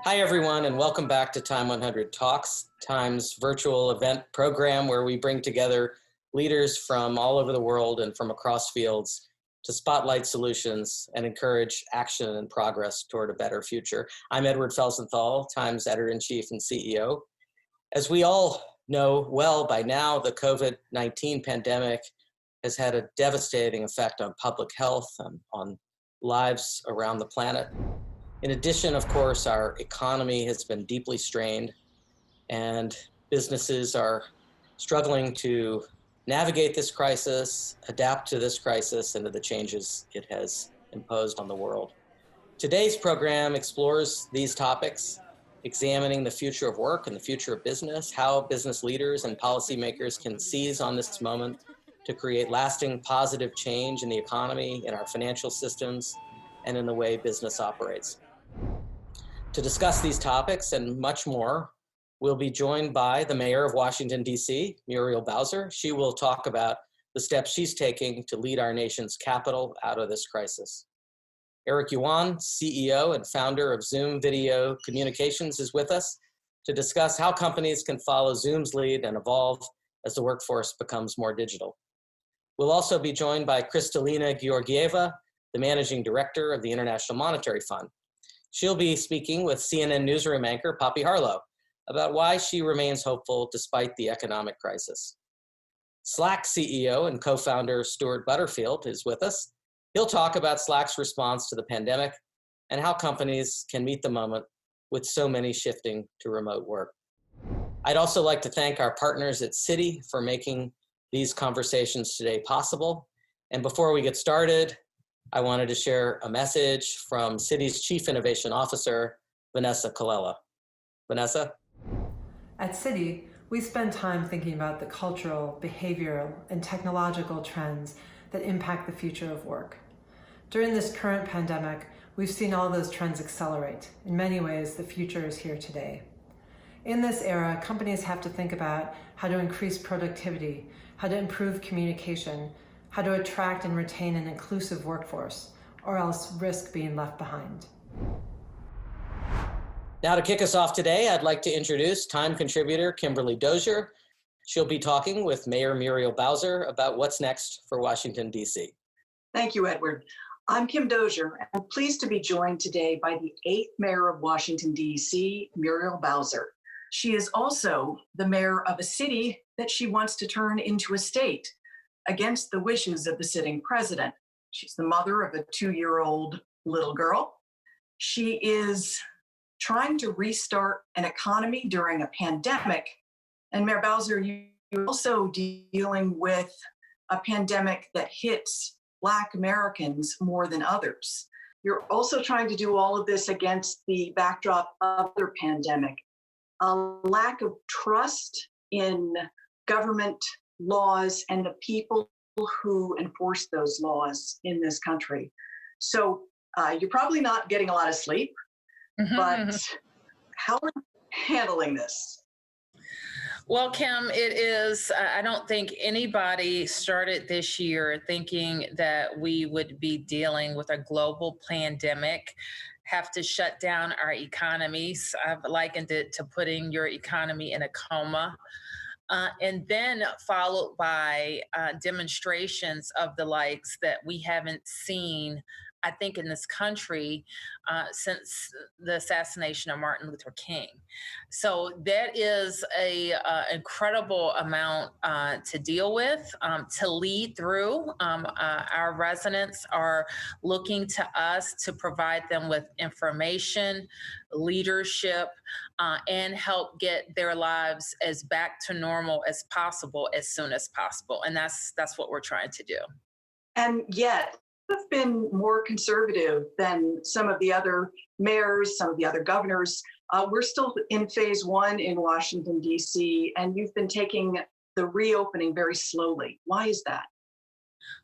Hi, everyone, and welcome back to TIME100 Talks, Time's virtual event program where we bring together leaders from all over the world and from across fields to spotlight solutions and encourage action and progress toward a better future. I'm Edward Felsenthal, Time's editor-in-chief and CEO. As we all know well by now, the COVID-19 pandemic has had a devastating effect on public health and on lives around the planet. In addition, of course, our economy has been deeply strained and businesses are struggling to navigate this crisis, adapt to this crisis, and to the changes it has imposed on the world. Today's program explores these topics, examining the future of work and the future of business, how business leaders and policymakers can seize on this moment to create lasting positive change in the economy, in our financial systems, and in the way business operates. To discuss these topics and much more, we'll be joined by the Mayor of Washington, D.C., Muriel Bowser. She will talk about the steps she's taking to lead our nation's capital out of this crisis. Eric Yuan, CEO and founder of Zoom Video Communications, is with us to discuss how companies can follow Zoom's lead and evolve as the workforce becomes more digital. We'll also be joined by Kristalina Georgieva, the Managing Director of the International Monetary Fund. She'll be speaking with CNN Newsroom anchor Poppy Harlow about why she remains hopeful despite the economic crisis. Slack CEO and co-founder Stewart Butterfield is with us. He'll talk about Slack's response to the pandemic and how companies can meet the moment with so many shifting to remote work. I'd also like to thank our partners at Citi for making these conversations today possible. And before we get started, I wanted to share a message from Citi's Chief Innovation Officer, Vanessa Colella. Vanessa? At Citi, we spend time thinking about the cultural, behavioral, and technological trends that impact the future of work. During this current pandemic, we've seen all those trends accelerate. In many ways, the future is here today. In this era, companies have to think about how to increase productivity, how to improve communication, how to attract and retain an inclusive workforce, or else risk being left behind. Now to kick us off today, I'd like to introduce Time contributor Kimberly Dozier. She'll be talking with Mayor Muriel Bowser about what's next for Washington, D.C. Thank you, Edward. I'm Kim Dozier, and I'm pleased to be joined today by the 8th Mayor of Washington, D.C., Muriel Bowser. She is also the mayor of a city that she wants to turn into a state, against the wishes of the sitting president. She's the mother of a 2-year-old little girl. She is trying to restart an economy during a pandemic. And Mayor Bowser, you're also dealing with a pandemic that hits Black Americans more than others. You're also trying to do all of this against the backdrop of the pandemic, a lack of trust in government laws and the people who enforce those laws in this country. So you're probably not getting a lot of sleep, but how are you handling this? Well, Kim, it is, I don't think anybody started this year thinking that we would be dealing with a global pandemic, have to shut down our economies. I've likened it to putting your economy in a coma. And then followed by demonstrations of the likes that we haven't seen, I think, in this country since the assassination of Martin Luther King. So that is a incredible amount to deal with, to lead through. Our residents are looking to us to provide them with information, leadership, and help get their lives as back to normal as possible as soon as possible. And that's what we're trying to do. And yet, have been more conservative than some of the other mayors, some of the other governors. We're still in phase 1 in Washington, D.C., and you've been taking the reopening very slowly. Why is that?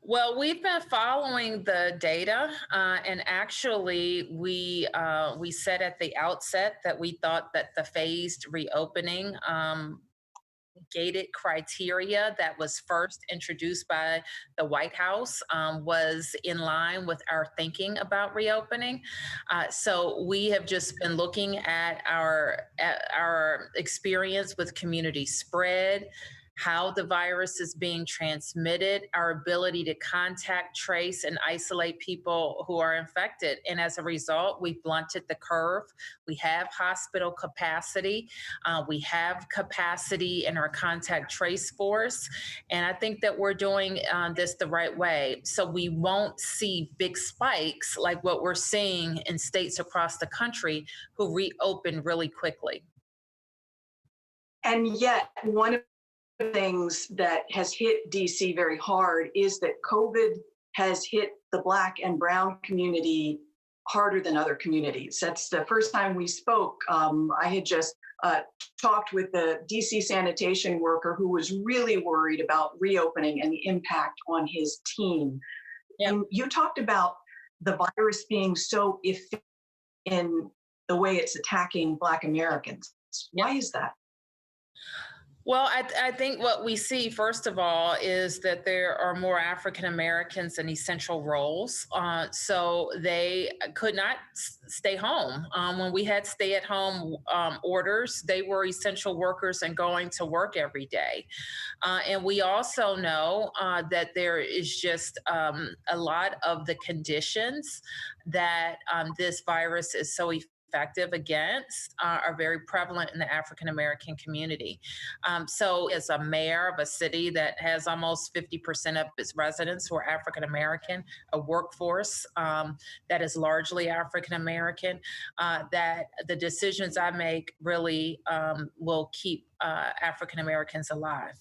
Well, we've been following the data, and actually we said at the outset that we thought that the phased reopening gated criteria that was first introduced by the White House was in line with our thinking about reopening. So we have just been looking at our experience with community spread, how the virus is being transmitted, our ability to contact, trace, and isolate people who are infected. And as a result, we've blunted the curve. We have hospital capacity. We have capacity in our contact trace force. And I think that we're doing this the right way. So we won't see big spikes like what we're seeing in states across the country who reopen really quickly. And yet, one of the things that has hit DC very hard is that COVID has hit the Black and Brown community harder than other communities. That's the first time we spoke. I had just talked with the DC sanitation worker who was really worried about reopening and the impact on his team. Yep. And you talked about the virus being so efficient in the way it's attacking Black Americans. Why is that? Well, I think what we see, first of all, is that there are more African Americans in essential roles. So they could not stay home. When we had stay-at-home orders, they were essential workers and going to work every day. And we also know that there is just a lot of the conditions that this virus is so effective against are very prevalent in the African American community. So as a mayor of a city that has almost 50% of its residents who are African American, a workforce that is largely African American, that the decisions I make really will keep African Americans alive.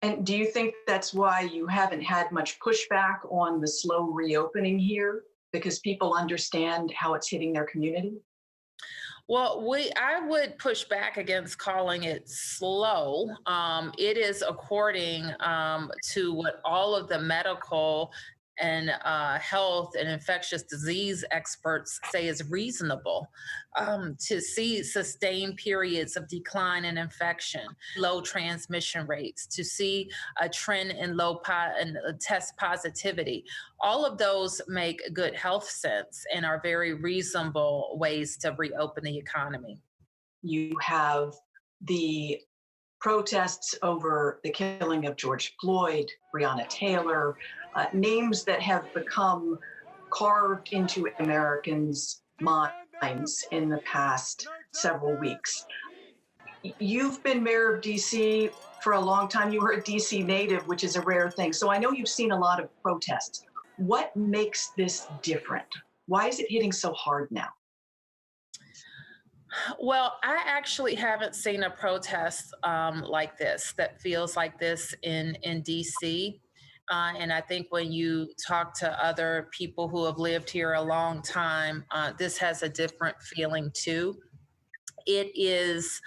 And do you think that's why you haven't had much pushback on the slow reopening here? Because people understand how it's hitting their community? Well, I would push back against calling it slow. It is according to what all of the medical and health and infectious disease experts say is reasonable to see sustained periods of decline in infection, low transmission rates, to see a trend in low test positivity. All of those make good health sense and are very reasonable ways to reopen the economy. You have the protests over the killing of George Floyd, Breonna Taylor, names that have become carved into Americans' minds in the past several weeks. You've been mayor of DC for a long time. You were a DC native, which is a rare thing. So I know you've seen a lot of protests. What makes this different? Why is it hitting so hard now? Well, I actually haven't seen a protest like this that feels like this in DC. And I think when you talk to other people who have lived here a long time, this has a different feeling too. It is,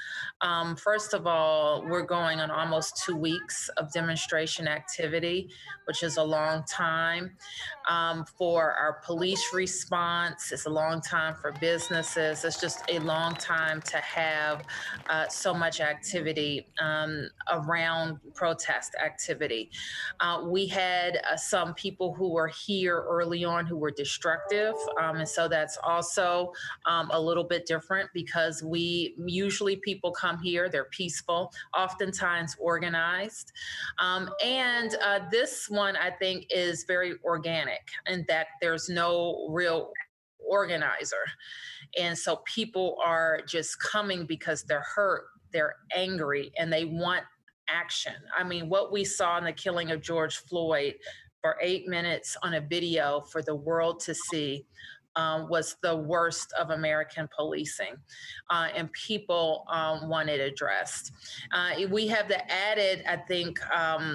first of all, we're going on almost 2 weeks of demonstration activity, which is a long time for our police response. It's a long time for businesses. It's just a long time to have so much activity around protest activity. We had some people who were here early on who were destructive. And so that's also a little bit different because usually people come here, they're peaceful, oftentimes organized. And this one, I think, is very organic in that there's no real organizer. And so people are just coming because they're hurt, they're angry, and they want action. I mean, what we saw in the killing of George Floyd for 8 minutes on a video for the world to see was the worst of American policing, and people want it addressed. We have the added, I think,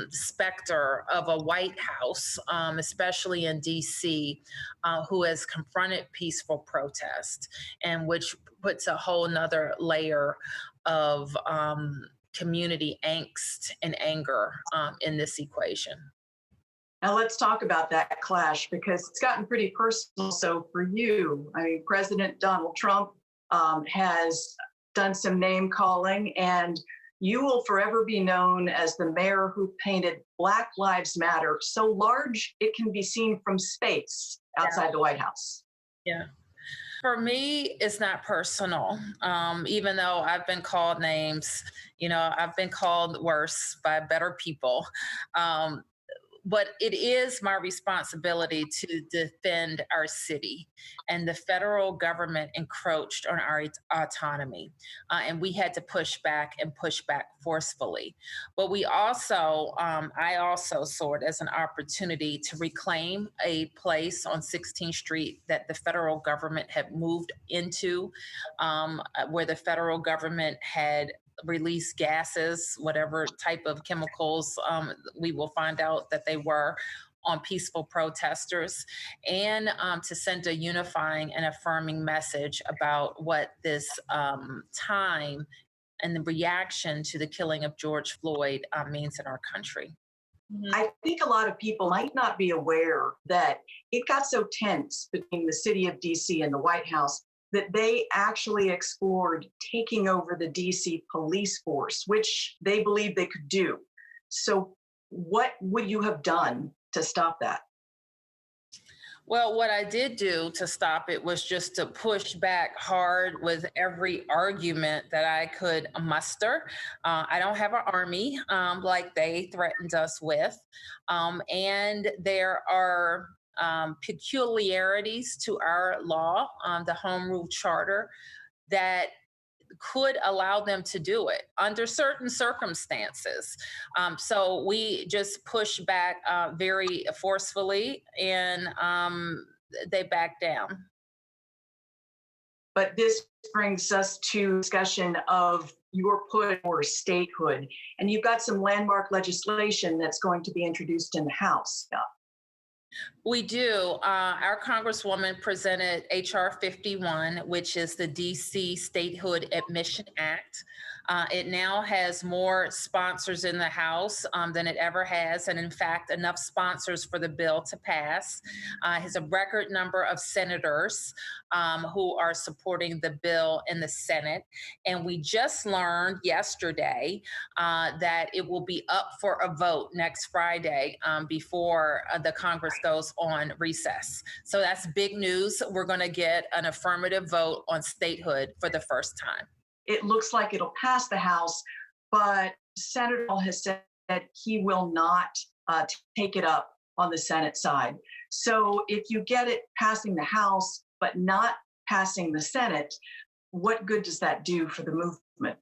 specter of a White House, especially in DC, who has confronted peaceful protest, and which puts a whole nother layer of community angst and anger in this equation. Now let's talk about that clash because it's gotten pretty personal. So for you, I mean, President Donald Trump has done some name calling and You will forever be known as the mayor who painted Black Lives Matter so large it can be seen from space outside the White House. Yeah. For me, it's not personal. Even though I've been called names, I've been called worse by better people. But it is my responsibility to defend our city. And the federal government encroached on our autonomy. And we had to push back and push back forcefully. But I also saw it as an opportunity to reclaim a place on 16th Street that the federal government had moved into, where the federal government had release gases, whatever type of chemicals we will find out that they were on peaceful protesters, and to send a unifying and affirming message about what this time and the reaction to the killing of George Floyd means in our country. I think a lot of people might not be aware that it got so tense between the city of DC and the White House that they actually explored taking over the DC police force, which they believed they could do. So what would you have done to stop that? Well, what I did do to stop it was just to push back hard with every argument that I could muster. I don't have an army like they threatened us with. And there are peculiarities to our law, the Home Rule Charter, that could allow them to do it under certain circumstances. So we just push back very forcefully, and they back down. But this brings us to discussion of your push for statehood. And you've got some landmark legislation that's going to be introduced in the House. We do. Our Congresswoman presented H.R. 51, which is the D.C. Statehood Admission Act. It now has more sponsors in the House than it ever has, and in fact, enough sponsors for the bill to pass. It has a record number of senators who are supporting the bill in the Senate. And we just learned yesterday that it will be up for a vote next Friday before the Congress goes on recess. So that's big news. We're going to get an affirmative vote on statehood for the first time. It looks like it'll pass the House, but Senator Hall has said that he will not take it up on the Senate side. So if you get it passing the House, but not passing the Senate, what good does that do for the movement?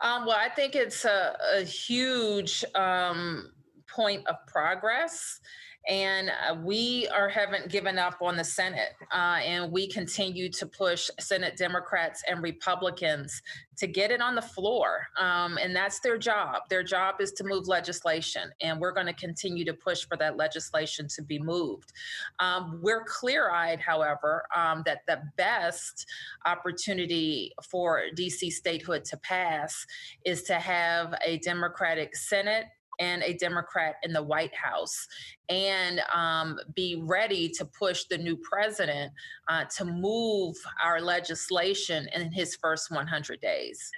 Well, I think it's a huge point of progress. And we haven't given up on the Senate, and we continue to push Senate Democrats and Republicans to get it on the floor. And that's their job. Their job is to move legislation, and we're going to continue to push for that legislation to be moved. We're clear-eyed, however, that the best opportunity for DC statehood to pass is to have a Democratic Senate and a Democrat in the White House, and be ready to push the new president to move our legislation in his first 100 days.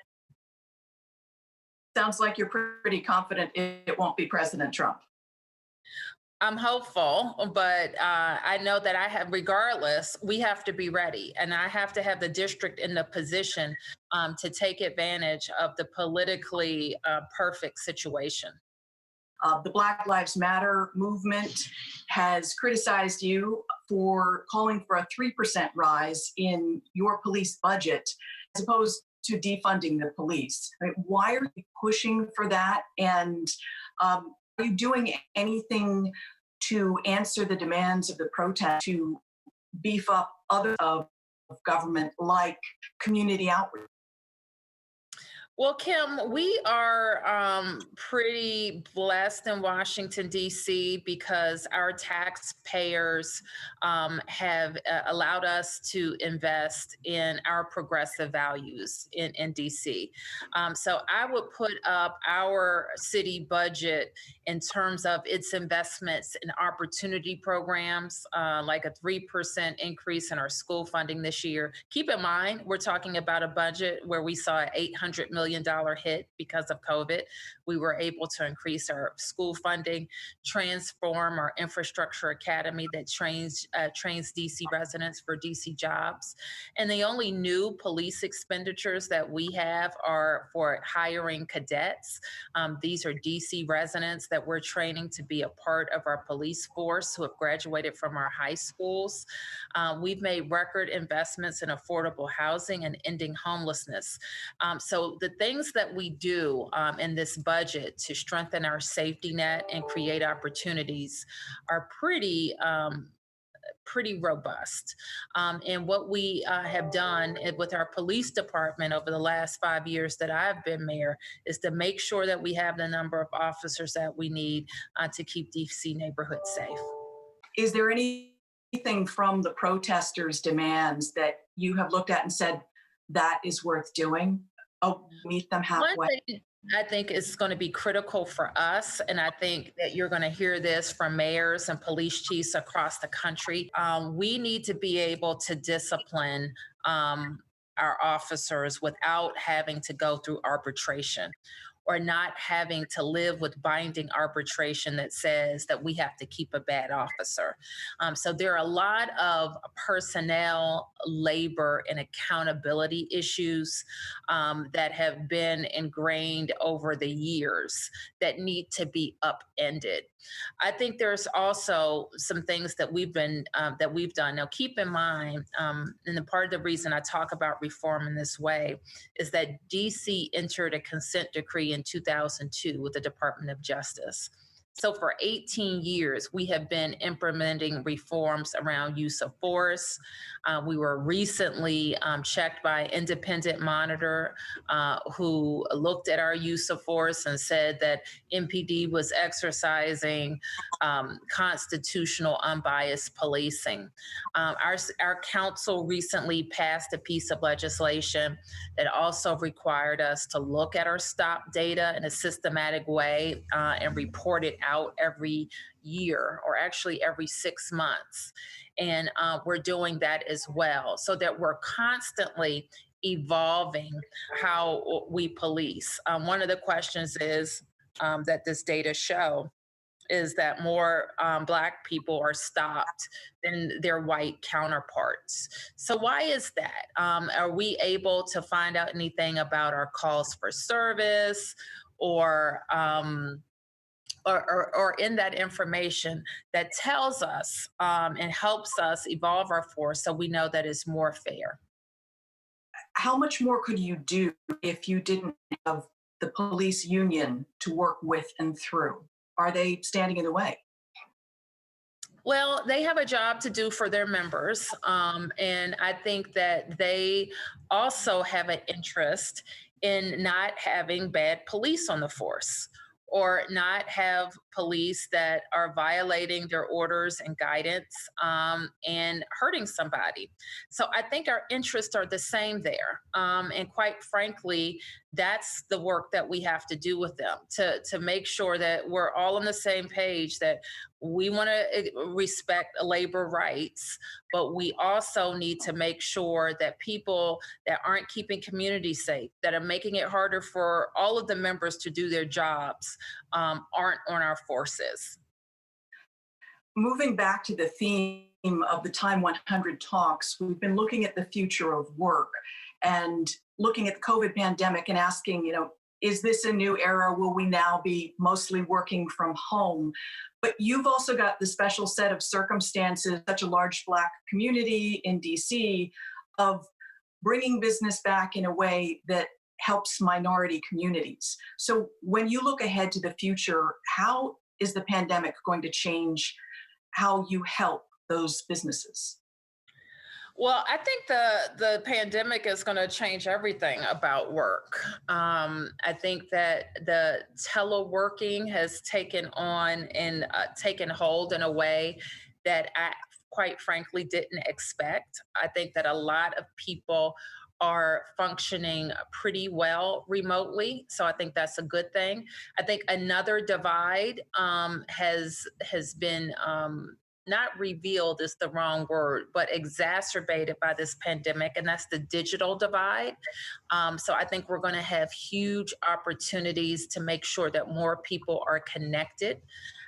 Sounds like you're pretty confident it won't be President Trump. I'm hopeful, but I know that regardless, we have to be ready. And I have to have the district in the position to take advantage of the politically perfect situation. The Black Lives Matter movement has criticized you for calling for a 3% rise in your police budget, as opposed to defunding the police. I mean, why are you pushing for that? And are you doing anything to answer the demands of the protest to beef up other of government, like community outreach? Well, Kim, we are pretty blessed in Washington, D.C. because our taxpayers have allowed us to invest in our progressive values in D.C. So I would put up our city budget in terms of its investments in opportunity programs, like a 3% increase in our school funding this year. Keep in mind, we're talking about a budget where we saw $800 million billion hit because of COVID. We were able to increase our school funding, transform our infrastructure academy that trains DC residents for DC jobs. And the only new police expenditures that we have are for hiring cadets. These are DC residents that we're training to be a part of our police force who have graduated from our high schools. We've made record investments in affordable housing and ending homelessness. So the things that we do in this budget to strengthen our safety net and create opportunities are pretty robust. And what we have done with our police department over the last 5 years that I've been mayor is to make sure that we have the number of officers that we need to keep DC neighborhoods safe. Is there anything from the protesters' demands that you have looked at and said that is worth doing? Oh, meet them halfway. One thing I think is going to be critical for us, and I think that you're going to hear this from mayors and police chiefs across the country. We need to be able to discipline our officers without having to go through arbitration or not having to live with binding arbitration that says that we have to keep a bad officer. So there are a lot of personnel, labor, and accountability issues that have been ingrained over the years that need to be upended. I think there's also some things that we've done. Now, keep in mind, and the part of the reason I talk about reform in this way is that DC entered a consent decree in 2002 with the Department of Justice. So for 18 years, we have been implementing reforms around use of force. We were recently checked by an independent monitor who looked at our use of force and said that MPD was exercising constitutional unbiased policing. Our council recently passed a piece of legislation that also required us to look at our stop data in a systematic way and report it out every year, or actually every 6 months. And we're doing that as well, so that we're constantly evolving how we police. One of the questions is that this data show is that more Black people are stopped than their white counterparts. So why is that? Are we able to find out anything about our calls for service or in that information that tells us and helps us evolve our force so we know that it's more fair? How much more could you do if you didn't have the police union to work with and through? Are they standing in the way? Well, they have a job to do for their members. And I think that they also have an interest in not having bad police on the force, or not have police that are violating their orders and guidance and hurting somebody. So I think our interests are the same there. And quite frankly, that's the work that we have to do with them to make sure that we're all on the same page, that we want to respect labor rights, but we also need to make sure that people that aren't keeping communities safe, that are making it harder for all of the members to do their jobs, aren't on our forces. Moving back to the theme of the Time 100 talks, we've been looking at the future of work and looking at the COVID pandemic and asking, is this a new era? Will we now be mostly working from home? But you've also got the special set of circumstances, such a large Black community in DC, of bringing business back in a way that helps minority communities. So when you look ahead to the future, how is the pandemic going to change how you help those businesses? Well, I think the pandemic is going to change everything about work. I think that the teleworking has taken on and taken hold in a way that I, quite frankly, didn't expect. I think that a lot of people are functioning pretty well remotely. So I think that's a good thing. I think another divide has been not revealed is the wrong word, but exacerbated by this pandemic, and that's the digital divide. So I think we're going to have huge opportunities to make sure that more people are connected.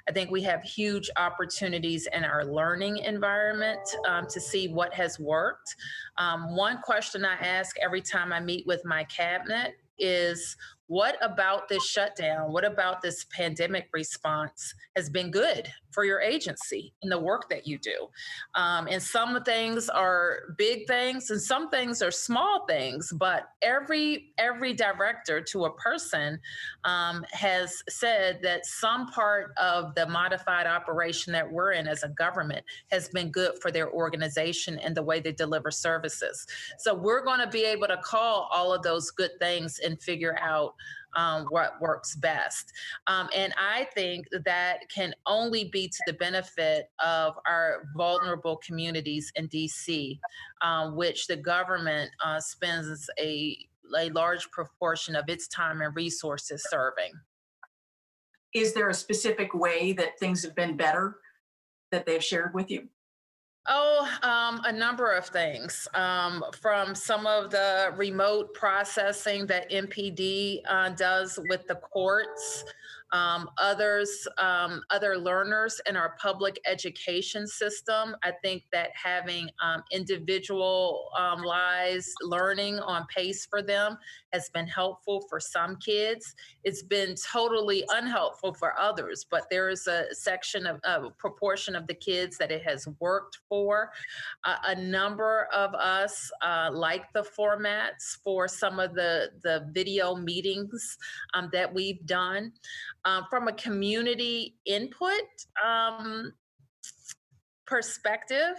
I think we have huge opportunities in our learning environment to see what has worked. One question I ask every time I meet with my cabinet is, what about this shutdown? What about this pandemic response has been good for your agency and the work that you do? And some things are big things and some things are small things, but every director to a person has said that some part of the modified operation that we're in as a government has been good for their organization and the way they deliver services. So we're going to be able to call all of those good things and figure out what works best. And I think that can only be to the benefit of our vulnerable communities in DC, which the government spends a large proportion of its time and resources serving. Is there a specific way that things have been better that they've shared with you? A number of things, from some of the remote processing that MPD does with the courts, other learners in our public education system. I think that having individualized learning on pace for them has been helpful for some kids. It's been totally unhelpful for others, but there is a proportion of the kids that it has worked for. A number of us like the formats for some of the video meetings that we've done. From a community input perspective,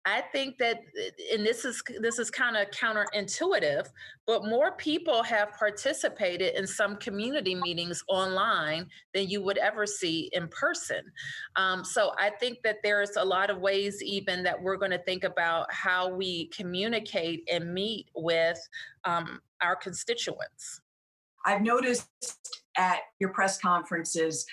I think that, and this is kind of counterintuitive, but more people have participated in some community meetings online than you would ever see in person. So I think that there's a lot of ways even that we're going to think about how we communicate and meet with our constituents. I've noticed at your press conferences,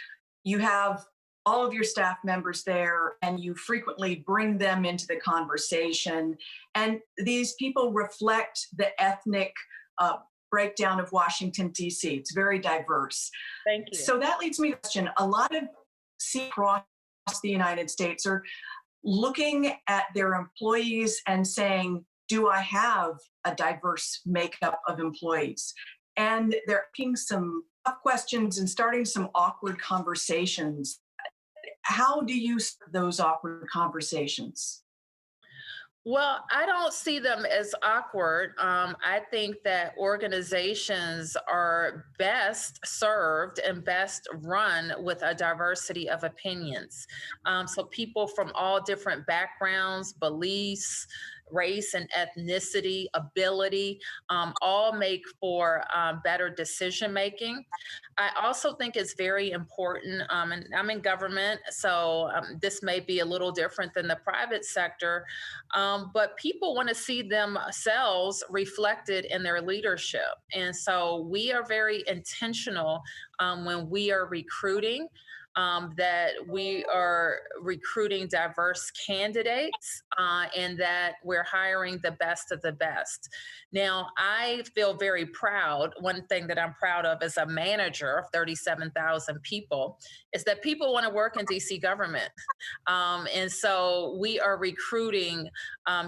you have all of your staff members there and you frequently bring them into the conversation. And these people reflect the ethnic breakdown of Washington, D.C. It's very diverse. Thank you. So that leads me to question, a lot of CEOs across the United States are looking at their employees and saying, do I have a diverse makeup of employees? And they're asking some tough questions and starting some awkward conversations. How do you start those awkward conversations? Well, I don't see them as awkward. I think that organizations are best served and best run with a diversity of opinions. So people from all different backgrounds, beliefs, race and ethnicity, ability, all make for better decision making. I also think it's very important, and I'm in government, so this may be a little different than the private sector, but people want to see themselves reflected in their leadership. And so we are very intentional when we are recruiting. That we are recruiting diverse candidates and that we're hiring the best of the best. Now, I feel very proud. One thing that I'm proud of as a manager of 37,000 people is that people want to work in DC government. And so we are recruiting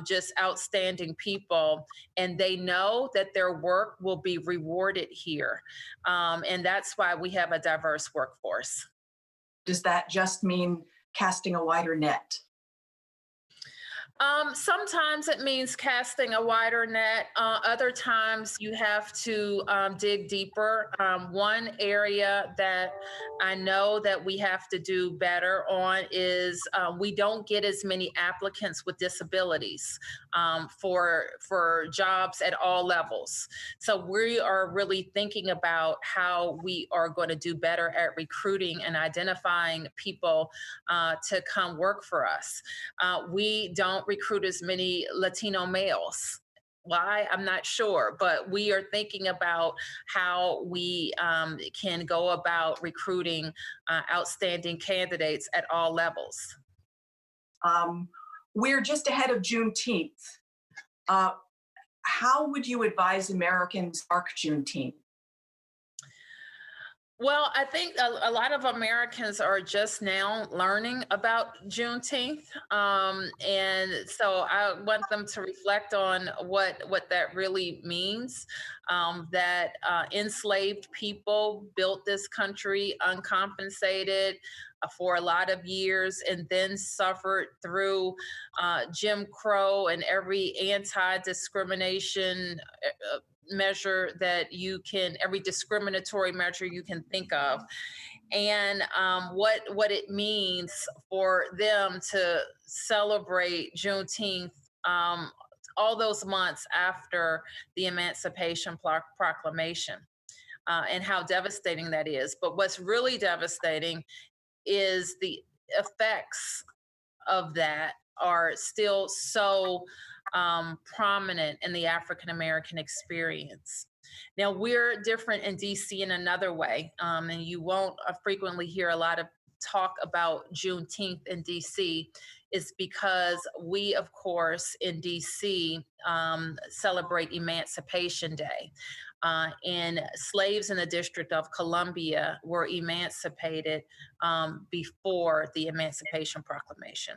just outstanding people, and they know that their work will be rewarded here. And that's why we have a diverse workforce. Does that just mean casting a wider net? Sometimes it means casting a wider net. Other times you have to dig deeper. One area that I know that we have to do better on is we don't get as many applicants with disabilities for jobs at all levels. So we are really thinking about how we are going to do better at recruiting and identifying people to come work for us. We don't recruit as many Latino males. Why? I'm not sure, but we are thinking about how we can go about recruiting outstanding candidates at all levels. We're just ahead of Juneteenth. How would you advise Americans mark Juneteenth? Well, I think a lot of Americans are just now learning about Juneteenth. And so I want them to reflect on what that really means, that enslaved people built this country uncompensated for a lot of years and then suffered through Jim Crow and every anti-discrimination measure that you can, every discriminatory measure you can think of, and what it means for them to celebrate Juneteenth all those months after the Emancipation Proclamation, and how devastating that is. But what's really devastating is the effects of that are still so prominent in the African American experience. Now, we're different in DC in another way, and you won't frequently hear a lot of talk about Juneteenth in DC. Is because we, of course, in DC celebrate Emancipation Day. And slaves in the District of Columbia were emancipated before the Emancipation Proclamation.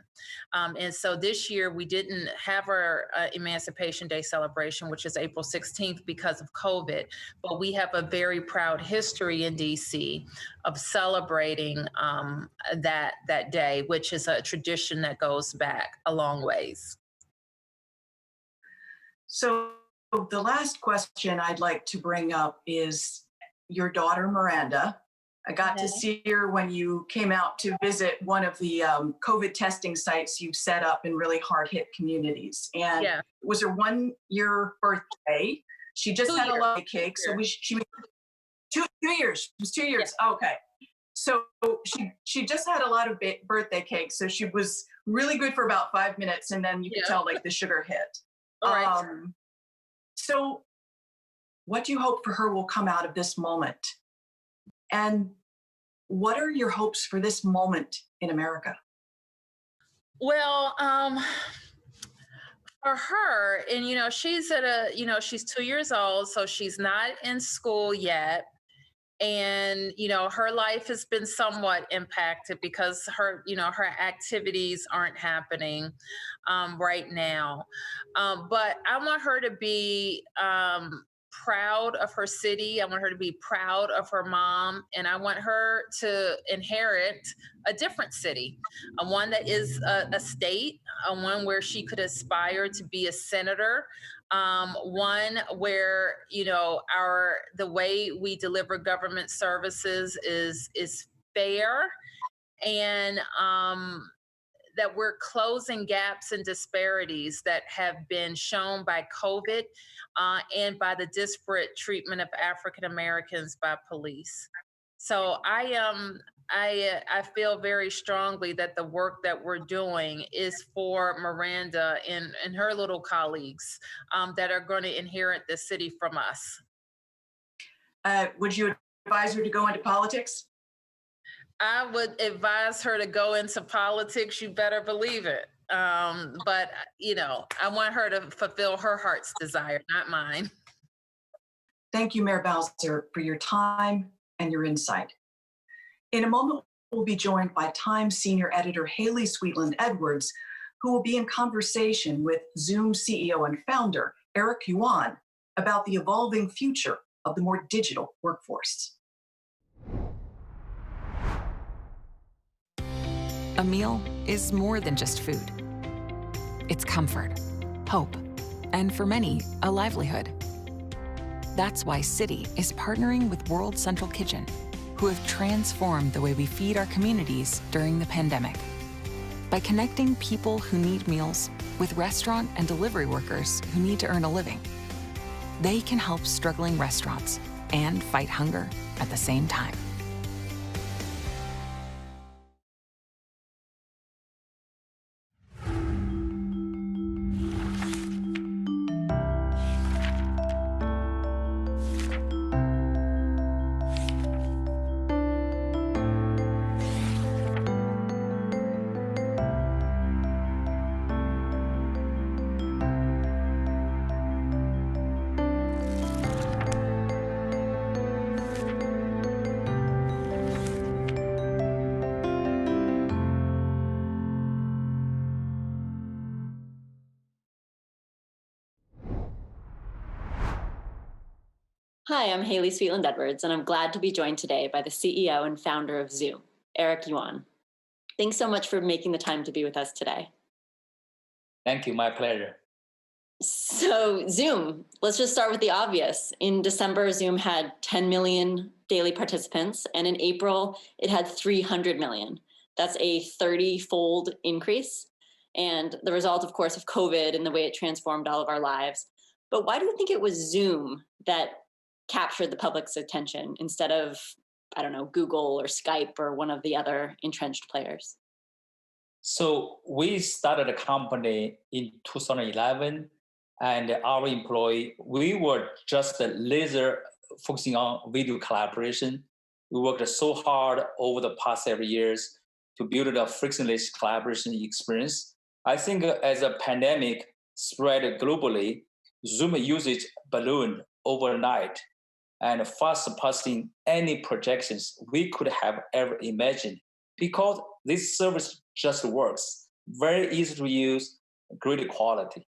And so this year we didn't have our Emancipation Day celebration, which is April 16th because of COVID, but we have a very proud history in DC of celebrating that day, which is a tradition that goes back a long ways. So the last question I'd like to bring up is your daughter, Miranda. I got to see her when you came out to visit one of the COVID testing sites you've set up in really hard-hit communities. And it was her 1-year birthday. She just had a lot of cake. So she was 2 years. It was 2 years. Okay. So she just had a lot of birthday cake. So she was really good for about 5 minutes. And then you could tell like the sugar hit. All right. So what do you hope for her will come out of this moment? And what are your hopes for this moment in America? Well, for her, and she's she's 2 years old, so she's not in school yet. And her life has been somewhat impacted because her activities aren't happening right now. But I want her to be proud of her city. I want her to be proud of her mom, and I want her to inherit a different city, one that is a state, one where she could aspire to be a senator, one where the way we deliver government services is fair, and that we're closing gaps and disparities that have been shown by COVID and by the disparate treatment of African Americans by police. So I feel very strongly that the work that we're doing is for Miranda and her little colleagues that are going to inherit the city from us. Would you advise her to go into politics? I would advise her to go into politics. You better believe it. But I want her to fulfill her heart's desire, not mine. Thank you, Mayor Bowser, for your time and your insight. In a moment, we'll be joined by Time Senior Editor Haley Sweetland Edwards, who will be in conversation with Zoom CEO and founder Eric Yuan about the evolving future of the more digital workforce. A meal is more than just food. It's comfort, hope, and for many, a livelihood. That's why Citi is partnering with World Central Kitchen, who have transformed the way we feed our communities during the pandemic. By connecting people who need meals with restaurant and delivery workers who need to earn a living, they can help struggling restaurants and fight hunger at the same time. Hi, I'm Haley Sweetland Edwards, and I'm glad to be joined today by the CEO and founder of Zoom, Eric Yuan. Thanks so much for making the time to be with us today. Thank you, my pleasure. So, Zoom, let's just start with the obvious. In December, Zoom had 10 million daily participants, and in April, it had 300 million. That's a 30-fold increase, and the result, of course, of COVID and the way it transformed all of our lives. But why do you think it was Zoom that captured the public's attention instead of, I don't know, Google or Skype or one of the other entrenched players? So we started a company in 2011, and our employee, we were just laser focusing on video collaboration. We worked so hard over the past several years to build a frictionless collaboration experience. I think as a pandemic spread globally, Zoom usage ballooned overnight and fast surpassing any projections we could have ever imagined, because this service just works. Very easy to use, great quality.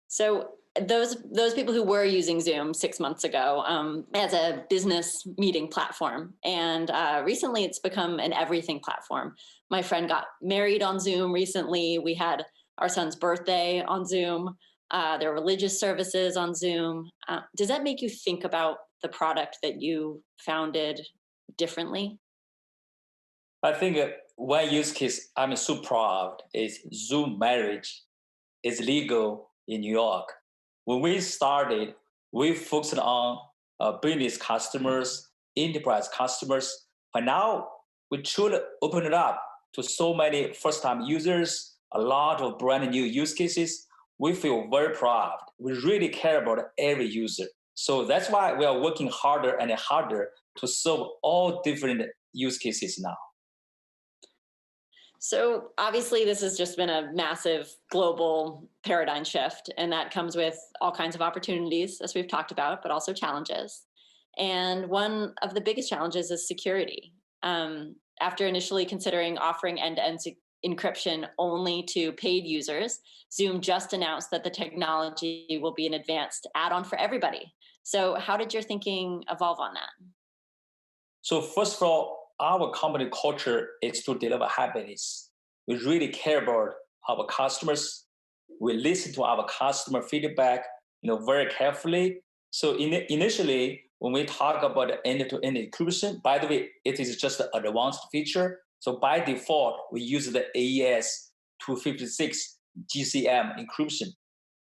So those people who were using Zoom 6 months ago as a business meeting platform, and recently it's become an everything platform. My friend got married on Zoom recently. We had our son's birthday on Zoom. There are religious services on Zoom. Does that make you think about the product that you founded differently? I think one use case I'm so proud is Zoom marriage is legal in New York. When we started, we focused on business customers, enterprise customers, but now we truly open it up to so many first-time users, a lot of brand new use cases. We feel very proud. We really care about every user. So that's why we are working harder and harder to serve all different use cases now. So obviously this has just been a massive global paradigm shift, and that comes with all kinds of opportunities, as we've talked about, but also challenges. And one of the biggest challenges is security. After initially considering offering end-to-end encryption only to paid users, Zoom just announced that the technology will be an advanced add-on for everybody. So how did your thinking evolve on that? So first of all, our company culture is to deliver happiness. We really care about our customers. We listen to our customer feedback, very carefully. So initially, when we talk about end-to-end encryption, by the way, it is just an advanced feature. So by default, we use the AES 256 GCM encryption.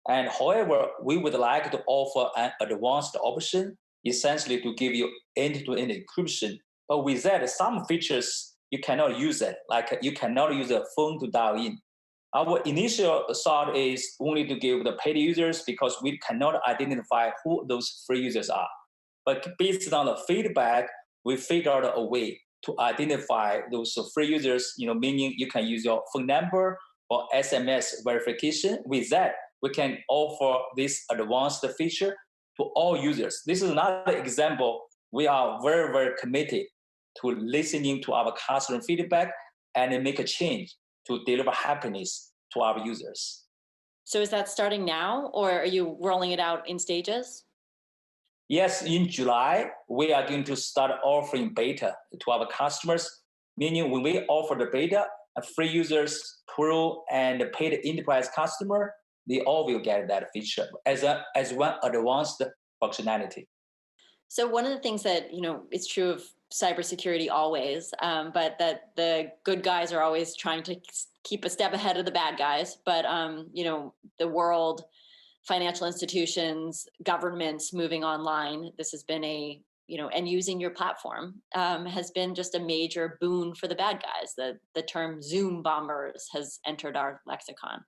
And however, we would like to offer an advanced option, essentially to give you end-to-end encryption. But with that, some features you cannot use it, like you cannot use a phone to dial in. Our initial thought is only to give the paid users because we cannot identify who those free users are. But based on the feedback, we figured out a way to identify those free users, meaning you can use your phone number or SMS verification. With that, we can offer this advanced feature to all users. This is another example. We are very, very committed to listening to our customer feedback and make a change to deliver happiness to our users. So is that starting now, or are you rolling it out in stages? Yes, in July, we are going to start offering beta to our customers, meaning when we offer the beta, free users, pro, and paid enterprise customer, they all will get that feature as one advanced functionality. So one of the things that, it's true of cybersecurity always, but that the good guys are always trying to keep a step ahead of the bad guys. But, the world, financial institutions, governments moving online, this has been and using your platform has been just a major boon for the bad guys. The term Zoom bombers has entered our lexicon.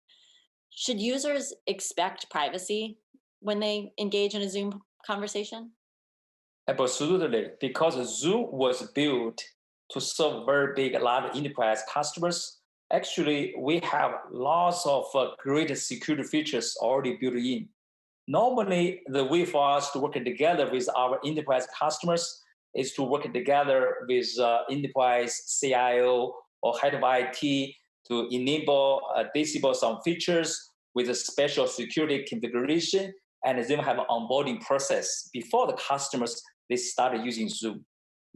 Should users expect privacy when they engage in a Zoom conversation? Absolutely, because Zoom was built to serve very big, large enterprise customers. Actually, we have lots of great security features already built in. Normally, the way for us to work together with our enterprise customers is to work together with enterprise CIO or head of IT to enable, disable some features with a special security configuration. and Zoom have an onboarding process before the customers, they started using Zoom.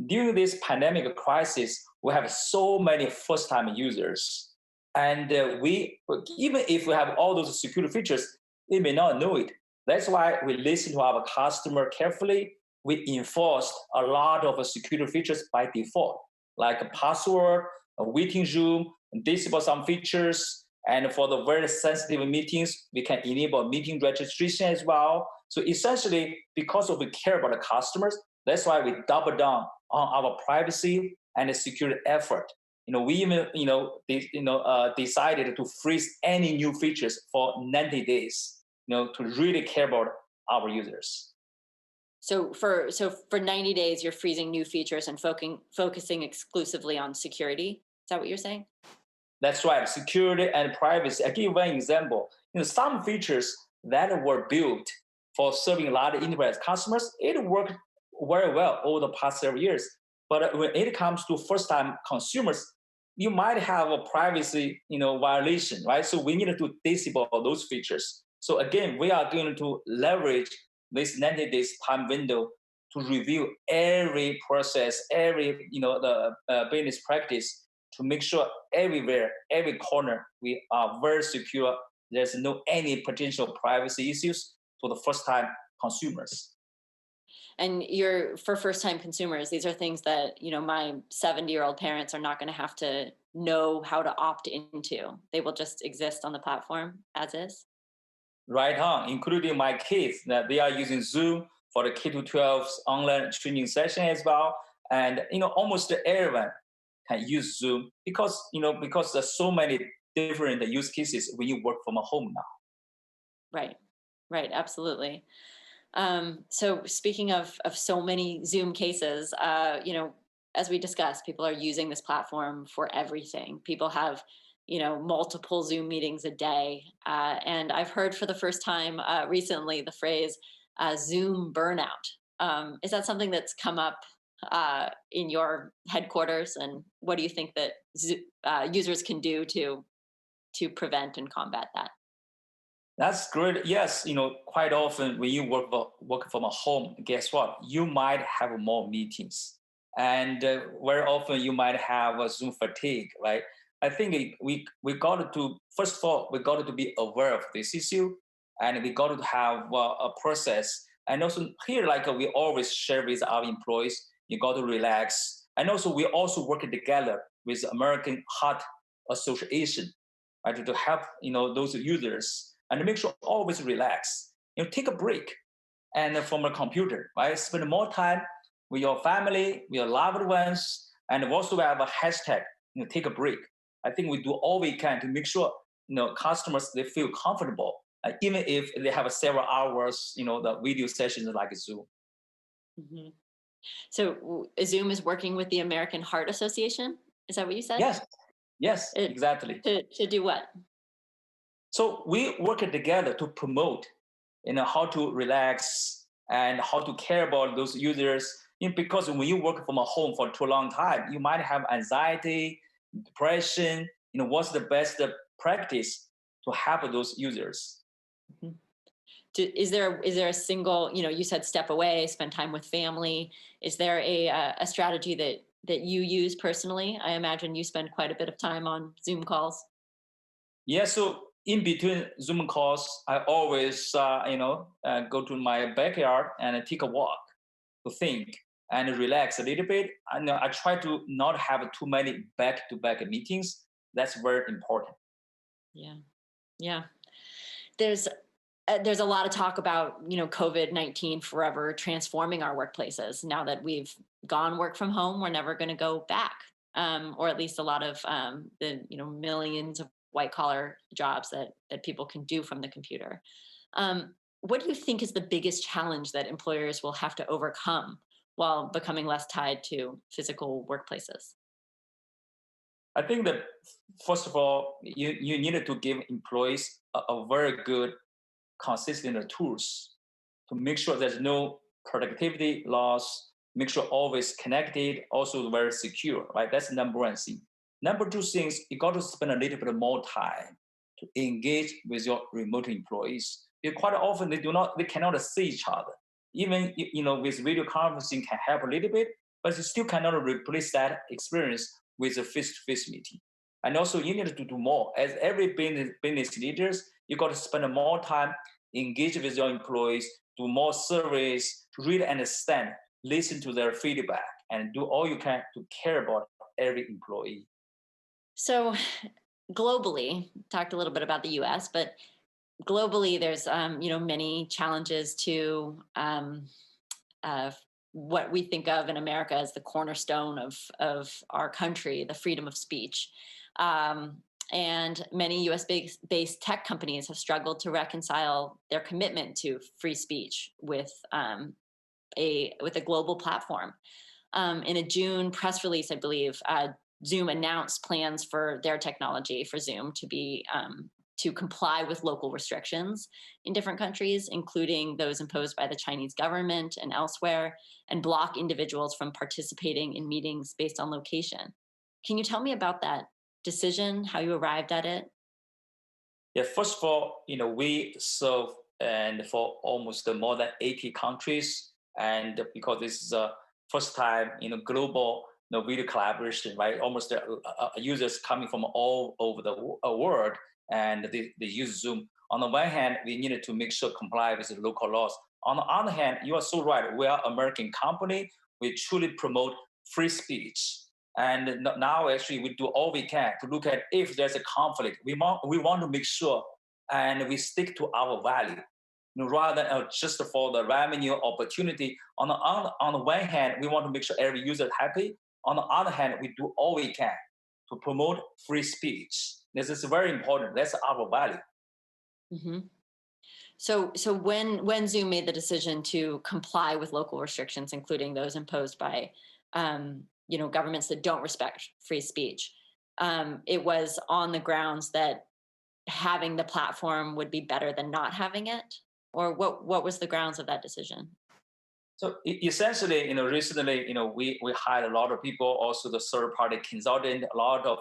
During this pandemic crisis, we have so many first-time users. And we, even if we have all those security features, they may not know it. That's why we listen to our customer carefully. We enforced a lot of security features by default, like a password, a waiting room, disable some features. And for the very sensitive meetings, we can enable meeting registration as well. So essentially, because we care about the customers, that's why we double down on our privacy and security effort. We even decided to freeze any new features for 90 days. To really care about our users. So for 90 days, you're freezing new features and focusing exclusively on security. Is that what you're saying? That's right, security and privacy. I give you one example. Some features that were built for serving a lot of enterprise customers, it worked very well over the past several years. But when it comes to first-time consumers, you might have a privacy, violation, right? So we need to disable those features. So again, we are going to leverage this 90 days time window to review every process, every the business practice to make sure everywhere, every corner, we are very secure. There's no any potential privacy issues for the first-time consumers. And for first-time consumers, these are things that my 70-year-old parents are not going to have to know how to opt into. They will just exist on the platform as is. Right on, including my kids, that they are using Zoom for the K-12's online training session as well. And almost everyone can use Zoom because there's so many different use cases when you work from home now. Right, absolutely. So speaking of so many Zoom cases, as we discussed, people are using this platform for everything. People have multiple Zoom meetings a day. And I've heard for the first time recently the phrase Zoom burnout. Is that something that's come up in your headquarters? And what do you think that users can do to prevent and combat that? That's great. Yes, quite often when you work from home, guess what? You might have more meetings. And very often you might have a Zoom fatigue, right? I think we got to, first of all, we got to be aware of this issue, and we got to have a process. And also here, like we always share with our employees, you got to relax. And also we also work together with American Heart Association, right, to help those users and make sure always relax. Take a break, and from a computer, right? Spend more time with your family, with your loved ones, and also we have a hashtag, take a break. I think we do all we can to make sure customers they feel comfortable, even if they have several hours, the video sessions like Zoom. Mm-hmm. So Zoom is working with the American Heart Association. Is that what you said? Yes, exactly. To do what? So we work together to promote, how to relax and how to care about those users. Because when you work from home for too long time, you might have anxiety, depression. What's the best practice to help those users? Mm-hmm. Is there a single, you said step away, spend time with family. Is there a strategy that you use personally? I imagine you spend quite a bit of time on Zoom calls. Yeah, so in between Zoom calls, I always, go to my backyard and take a walk to think and relax a little bit. And I try to not have too many back-to-back meetings. That's very important. Yeah. There's a lot of talk about, COVID-19 forever transforming our workplaces. Now that we've gone work from home, we're never going to go back. Or at least a lot of the, millions of white collar jobs that people can do from the computer. What do you think is the biggest challenge that employers will have to overcome while becoming less tied to physical workplaces? I think that, first of all, you needed to give employees a very good, consistent tools to make sure there's no productivity loss, make sure always connected, also very secure, right? That's number one thing. Number two things, you got to spend a little bit more time to engage with your remote employees. quite often they cannot see each other. Even with video conferencing can help a little bit, but you still cannot replace that experience with a face-to-face meeting. And also you need to do more. As every business leaders, you got to spend more time, engage with your employees, do more surveys to really understand, listen to their feedback, and do all you can to care about every employee. So globally, talked a little bit about the US, but globally there's many challenges to what we think of in America as the cornerstone of our country, the freedom of speech. And many US-based tech companies have struggled to reconcile their commitment to free speech with a global platform. In a June press release, I believe, Zoom announced plans for their technology, for Zoom, to comply with local restrictions in different countries, including those imposed by the Chinese government and elsewhere, and block individuals from participating in meetings based on location. Can you tell me about that decision, how you arrived at it? Yeah, first of all, we serve and for almost more than 80 countries, and because this is the first time global video collaboration, right? Almost users coming from all over the world, and they use Zoom. On the one hand, we needed to make sure comply with the local laws. On the other hand, you are so right. We are an American company. We truly promote free speech. And now actually we do all we can to look at if there's a conflict. We want to make sure and we stick to our value, rather than just for the revenue opportunity. On the one hand, we want to make sure every user is happy. On the other hand, we do all we can to promote free speech. This is very important. That's our value. Mm-hmm. So when Zoom made the decision to comply with local restrictions, including those imposed by governments that don't respect free speech, it was on the grounds that having the platform would be better than not having it? Or what was the grounds of that decision? So essentially, recently, we hired a lot of people, also the third-party consultant, a lot of,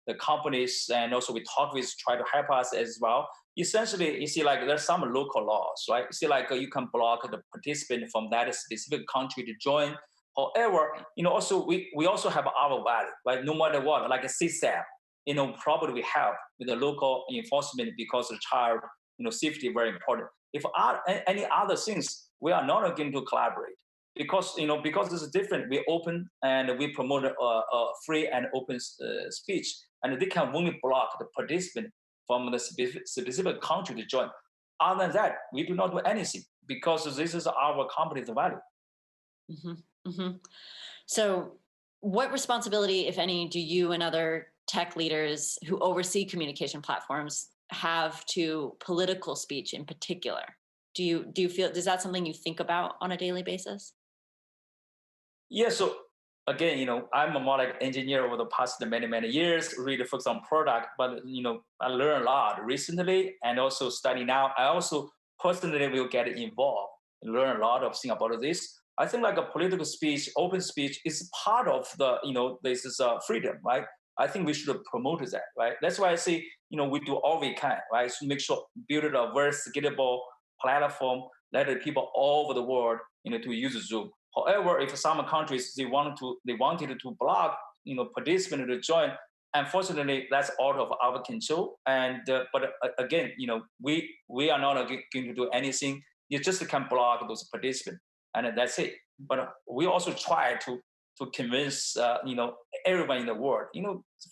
the companies, and also we talk with, try to help us as well. Essentially, you see, like there's some local laws, right? You see, like you can block the participant from that specific country to join. However, also we also have our value, right? No matter what, like a CSAM, probably we help with the local enforcement because the child, safety is very important. If any other things, we are not going to collaborate because this is different. We open and we promote free and open speech, and they can only block the participant from the specific country to join. Other than that, we do not do anything because this is our company's value. Mm-hmm. Mm-hmm. So what responsibility, if any, do you and other tech leaders who oversee communication platforms have to political speech in particular? Do you feel, is that something you think about on a daily basis? Yeah, so again, I'm a more like engineer over the past many years, really focus on product, but I learned a lot recently and also study now. I also personally will get involved and learn a lot of things about this. I think like a political speech, open speech is part of the, this is freedom, right? I think we should promote that, right? That's why I say, we do all we can, right? To make sure build a very scalable platform, let the people all over the world, to use Zoom. However, if some countries they wanted to block, participants to join, unfortunately, that's out of our control. And but again, we are not going to do anything. You just can block those participants, and that's it. But we also try to convince everyone in the world,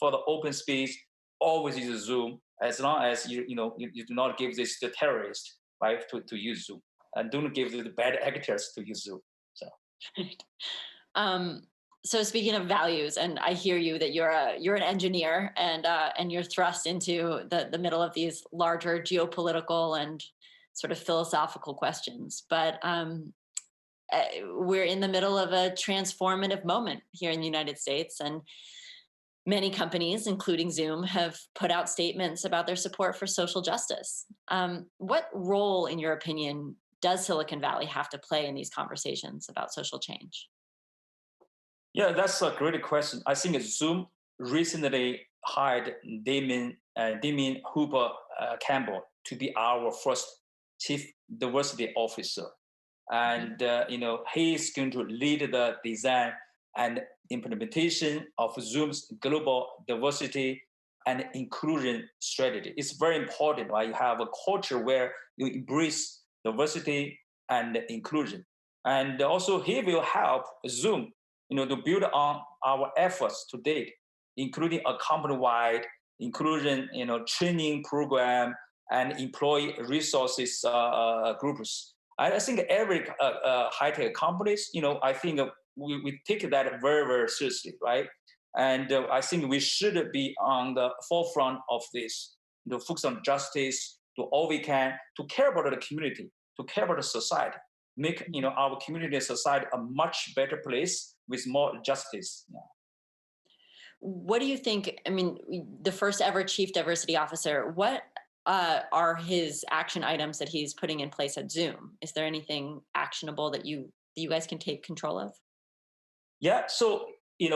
for the open speech, always use Zoom as long as you do not give this to terrorists, right, to use Zoom, and don't give the bad actors to use Zoom. So. So speaking of values, and I hear you that you're an engineer and you're thrust into the middle of these larger geopolitical and sort of philosophical questions, but we're in the middle of a transformative moment here in the United States, and many companies, including Zoom, have put out statements about their support for social justice. What role, in your opinion, does Silicon Valley have to play in these conversations about social change? Yeah, that's a great question. I think Zoom recently hired Damien Hooper Campbell to be our first chief diversity officer. And he is going to lead the design and implementation of Zoom's global diversity and inclusion strategy. It's very important, right? You have a culture where you embrace diversity and inclusion. And also he will help Zoom, to build on our efforts to date, including a company-wide inclusion, training program and employee resources groups. I think every high-tech companies, I think we take that very, very seriously, right? And I think we should be on the forefront of this, focus on justice, do all we can to care about the community, to care about the society, make our community and society a much better place with more justice. Yeah. What do you think? I mean, the first ever chief diversity officer, what are his action items that he's putting in place at Zoom? Is there anything actionable that you guys can take control of? Yeah. So,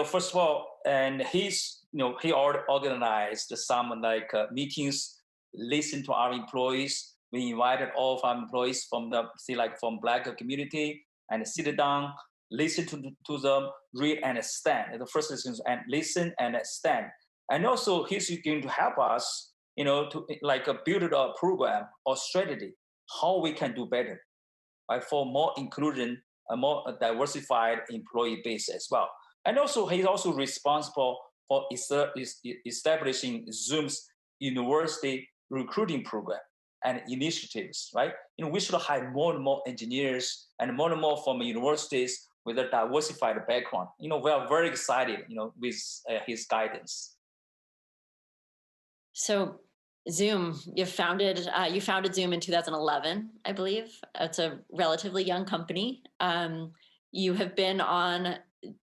first of all, and he's, he already organized some meetings, listen to our employees. We invited all of our employees from from Black community and sit down, listen to them, read and stand. The first is and listen and stand. And also he's going to help us, to build a program or strategy, how we can do better, right? For more inclusion, a more diversified employee base as well. And also he's also responsible for establishing Zoom's university recruiting program and initiatives, right? We should hire more and more engineers and more from universities with a diversified background. We are very excited, with his guidance. So Zoom, you founded Zoom in 2011, I believe. It's a relatively young company. You have been on,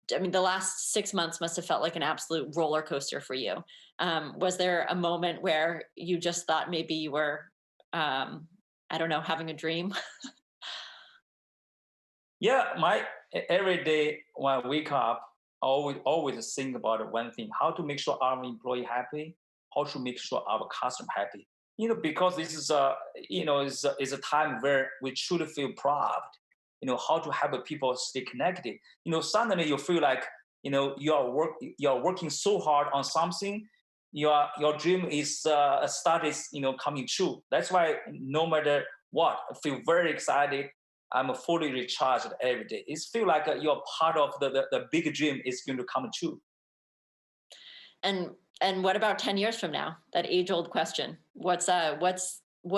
the last 6 months must have felt like an absolute roller coaster for you. Was there a moment where you just thought maybe you were, having a dream? Yeah, every day when I wake up, I always think about one thing: how to make sure our employee happy, how to make sure our customer happy. Because this is is a time where we truly feel proud. How to help people stay connected. Suddenly you feel like you are working so hard on something. Your dream is started coming true. That's why no matter what, I feel very excited. I'm fully recharged every day. It feels like you're part of the big dream is going to come true. And what about 10 years from now? That age-old question. What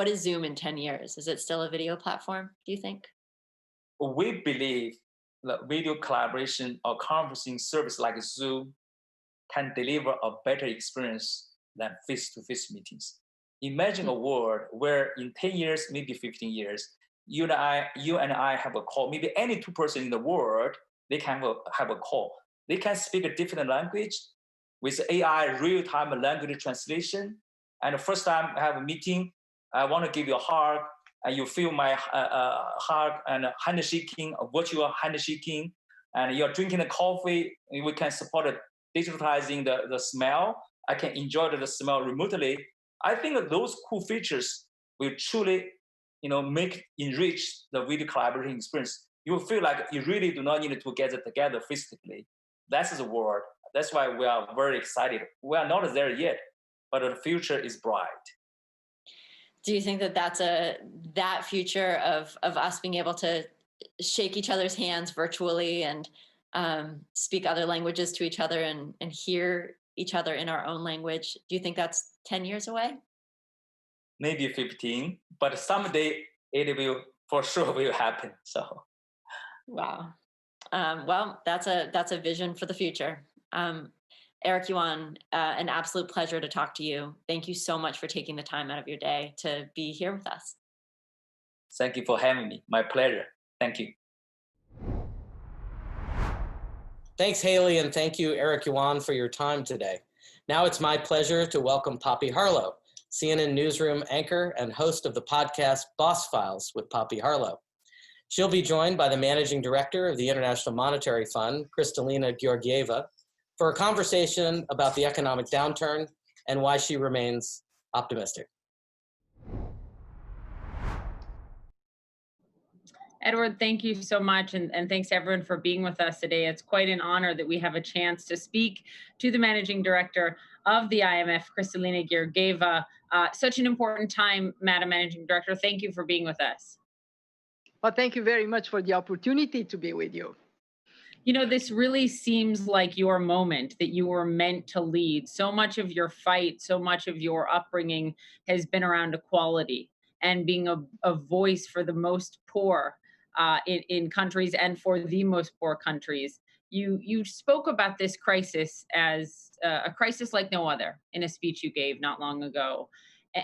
is Zoom in 10 years? Is it still a video platform, do you think? We believe that video collaboration or conferencing service like Zoom can deliver a better experience than face-to-face meetings. Imagine a world where in 10 years, maybe 15 years, you and I have a call. Maybe any two person in the world, they can have a call. They can speak a different language with AI real-time language translation. And the first time I have a meeting, I want to give you a hug, and you feel my hug and handshaking, virtual handshaking, and you're drinking the coffee. We can support digitalizing the smell. I can enjoy the smell remotely. I think that those cool features will truly, enrich the video collaborating experience. You will feel like you really do not need to get it together physically. That's the word. That's why we are very excited. We are not there yet, but the future is bright. Do you think that future of us being able to shake each other's hands virtually and speak other languages to each other and hear each other in our own language, do you think that's 10 years away? Maybe 15, but someday it will for sure will happen. So, wow. Well, that's a vision for the future. Eric, Yuan, an absolute pleasure to talk to you. Thank you so much for taking the time out of your day to be here with us. Thank you for having me. My pleasure. Thank you. Thanks, Haley, and thank you, Eric Yuan, for your time today. Now it's my pleasure to welcome Poppy Harlow, CNN Newsroom anchor and host of the podcast Boss Files with Poppy Harlow. She'll be joined by the managing director of the International Monetary Fund, Kristalina Georgieva, for a conversation about the economic downturn and why she remains optimistic. Edward, thank you so much. And thanks to everyone for being with us today. It's quite an honor that we have a chance to speak to the managing director of the IMF, Kristalina Georgieva. Such an important time, Madam Managing Director. Thank you for being with us. Well, thank you very much for the opportunity to be with you. You know, this really seems like your moment that you were meant to lead. So much of your fight, so much of your upbringing has been around equality and being a voice for the most poor in countries and for the most poor countries. You spoke about this crisis as a crisis like no other in a speech you gave not long ago.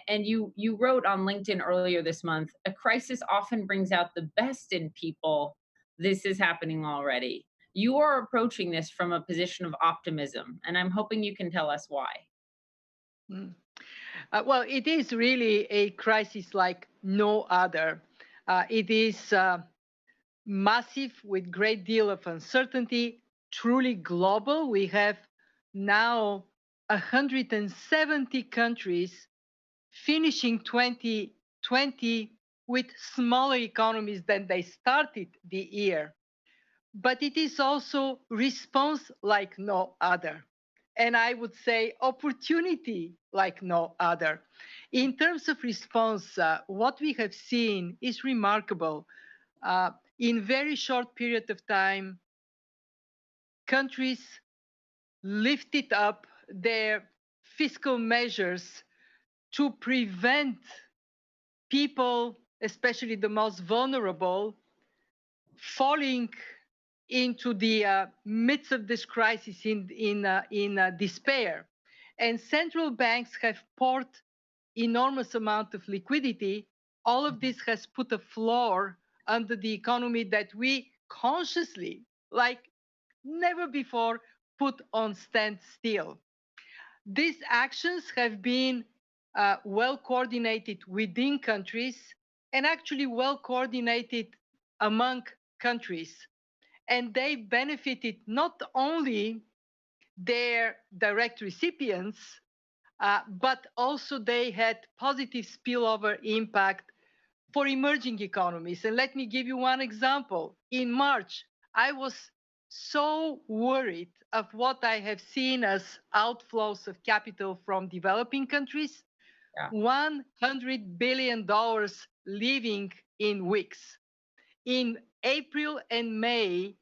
And you wrote on LinkedIn earlier this month, a crisis often brings out the best in people. This is happening already. You are approaching this from a position of optimism, and I'm hoping you can tell us why. Well, it is really a crisis like no other. It is massive with great deal of uncertainty, truly global. We have now 170 countries finishing 2020 with smaller economies than they started the year. But it is also response like no other. And I would say opportunity like no other. In terms of response, what we have seen is remarkable. In very short period of time, countries lifted up their fiscal measures to prevent people, especially the most vulnerable, falling into the midst of this crisis in despair. And central banks have poured enormous amount of liquidity. All of this has put a floor under the economy that we consciously, like never before, put on standstill. These actions have been well coordinated within countries and actually well coordinated among countries. And they benefited not only their direct recipients, but also they had positive spillover impact for emerging economies. And let me give you one example. In March, I was so worried of what I have seen as outflows of capital from developing countries. Yeah. $100 billion leaving in weeks. In April and May,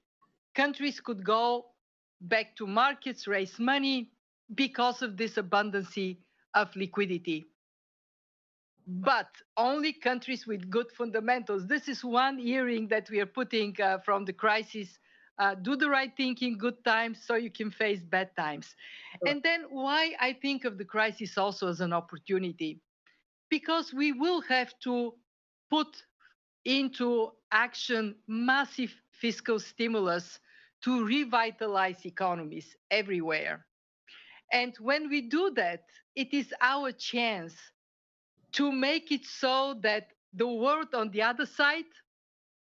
countries could go back to markets, raise money because of this abundance of liquidity. But only countries with good fundamentals. This is one hearing that we are putting from the crisis. Do the right thing in good times so you can face bad times. Sure. And then why I think of the crisis also as an opportunity? Because we will have to put into action massive fiscal stimulus to revitalize economies everywhere. And when we do that, it is our chance to make it so that the world on the other side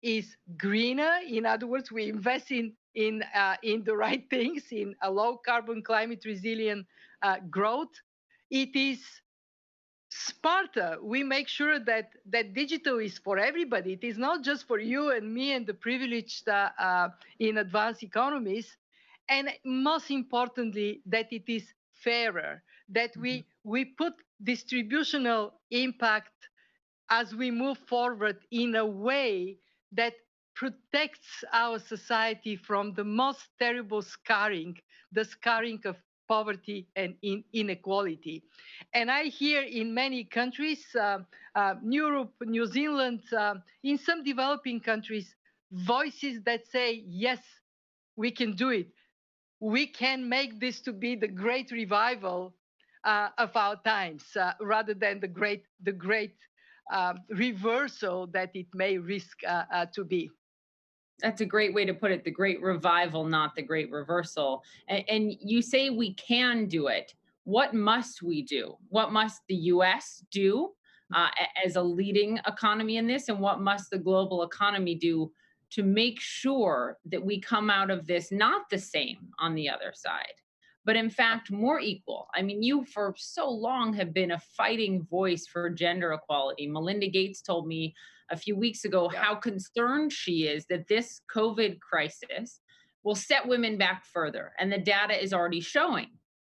is greener. In other words, we invest in the right things, in a low carbon, climate resilient growth. It is smarter. We make sure that digital is for everybody. It is not just for you and me and the privileged in advanced economies. And most importantly, that it is fairer, that we put distributional impact as we move forward in a way that protects our society from the most terrible scarring, the scarring of poverty and inequality. And I hear in many countries, Europe, New Zealand, in some developing countries, voices that say, yes, we can do it. We can make this to be the great revival of our times, rather than the great reversal that it may risk to be. That's a great way to put it, the great revival, not the great reversal. And you say we can do it. What must we do? What must the US do as a leading economy in this? And what must the global economy do to make sure that we come out of this not the same on the other side, but in fact more equal? I mean, you for so long have been a fighting voice for gender equality. Melinda Gates told me a few weeks ago Yeah. how concerned she is that this COVID crisis will set women back further. And the data is already showing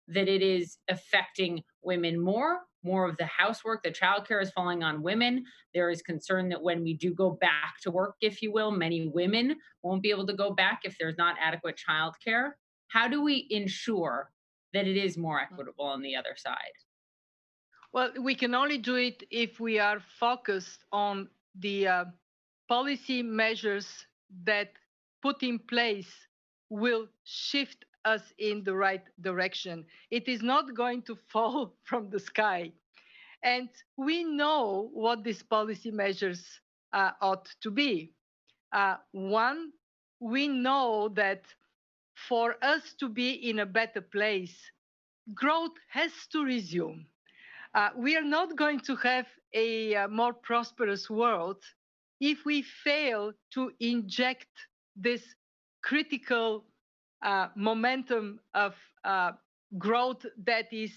that it is affecting women more. More of the housework, the childcare is falling on women. There is concern that when we do go back to work, if you will, many women won't be able to go back if there's not adequate childcare. How do we ensure that it is more equitable on the other side? Well, we can only do it if we are focused on the policy measures that put in place will shift us in the right direction. It is not going to fall from the sky. And we know what these policy measures ought to be. One, we know that for us to be in a better place, growth has to resume. We are not going to have a more prosperous world if we fail to inject this critical momentum of growth that is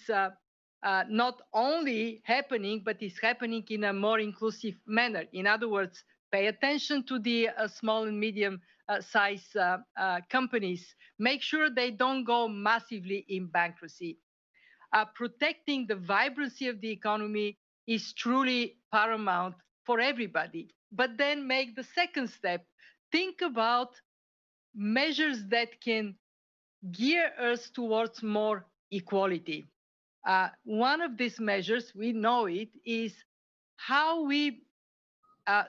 not only happening, but is happening in a more inclusive manner. In other words, pay attention to the small and medium size companies. Make sure they don't go massively in bankruptcy. Protecting the vibrancy of the economy is truly paramount for everybody. But then make the second step. Think about measures that can gear us towards more equality. One of these measures, we know it, is how we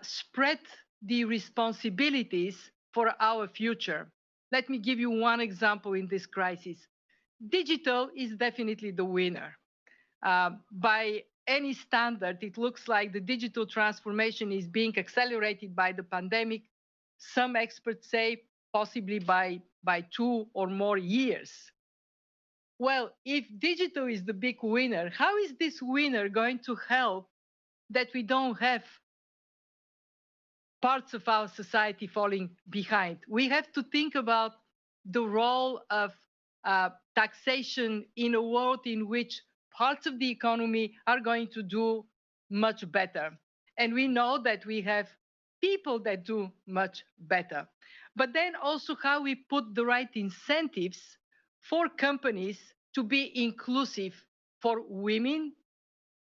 spread the responsibilities for our future. Let me give you one example in this crisis. Digital is definitely the winner. By any standard, it looks like the digital transformation is being accelerated by the pandemic. Some experts say possibly by 2 or more years. Well, if digital is the big winner, how is this winner going to help that we don't have parts of our society falling behind? We have to think about the role of taxation in a world in which parts of the economy are going to do much better. And we know that we have people that do much better. But then also how we put the right incentives for companies to be inclusive for women,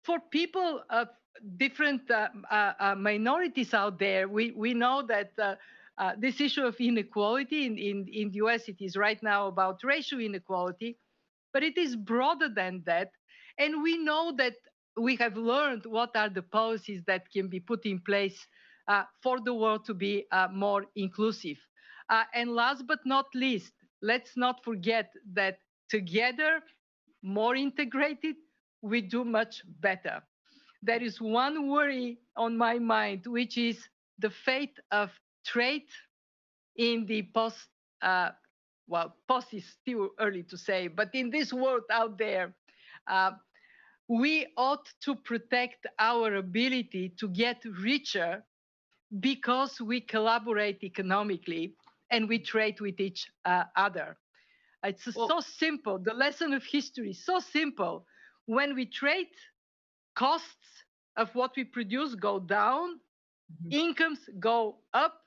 for people of different minorities out there. We know that this issue of inequality in the US, it is right now about racial inequality, but it is broader than that. And we know that we have learned what are the policies that can be put in place for the world to be more inclusive. And last but not least, let's not forget that together, more integrated, we do much better. There is one worry on my mind, which is the fate of trade in the post is still early to say, but in this world out there, we ought to protect our ability to get richer because we collaborate economically and we trade with each other. It's so simple. The lesson of history is so simple. When we trade, costs of what we produce go down, incomes go up,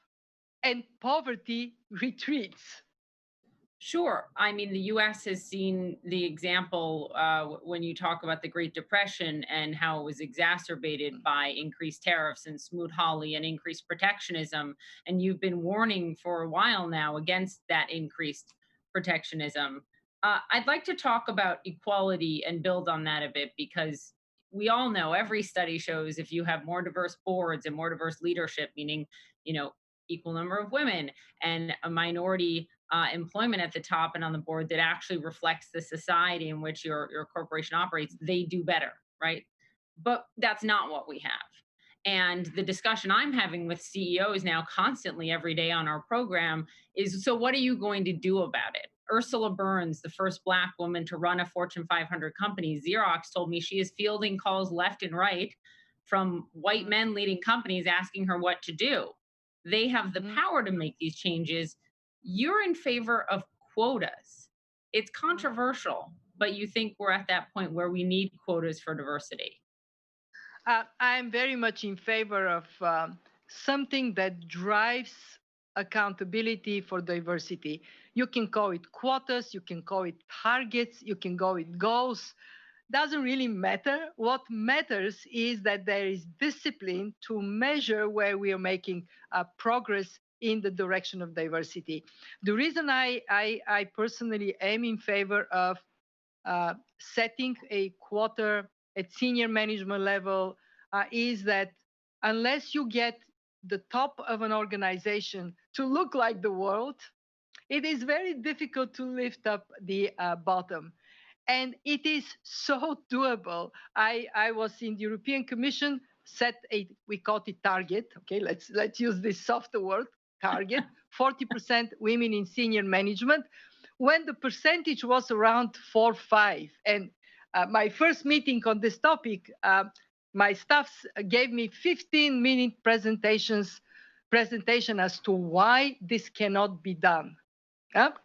and poverty retreats. Sure. I mean, the US has seen the example when you talk about the Great Depression and how it was exacerbated by increased tariffs and Smoot-Hawley and increased protectionism. And you've been warning for a while now against that increased protectionism. I'd like to talk about equality and build on that a bit, because we all know every study shows if you have more diverse boards and more diverse leadership, meaning, equal number of women and a minority employment at the top and on the board that actually reflects the society in which your corporation operates, they do better, right? But that's not what we have. And the discussion I'm having with CEOs now constantly every day on our program is, so what are you going to do about it? Ursula Burns, the first Black woman to run a Fortune 500 company, Xerox, told me she is fielding calls left and right from white men leading companies asking her what to do. They have the power to make these changes. You're in favor of quotas. It's controversial, but you think we're at that point where we need quotas for diversity. I'm very much in favor of something that drives accountability for diversity. You can call it quotas, you can call it targets, you can call it goals. Doesn't really matter. What matters is that there is discipline to measure where we are making progress in the direction of diversity. The reason I personally am in favor of setting a quota at senior management level is that unless you get the top of an organization to look like the world, it is very difficult to lift up the bottom. And it is so doable. I was in the European Commission, we call it target. Okay, let's use this softer word, target, 40% women in senior management, when the percentage was around 4-5. And my first meeting on this topic, my staff gave me 15-minute presentation as to why this cannot be done.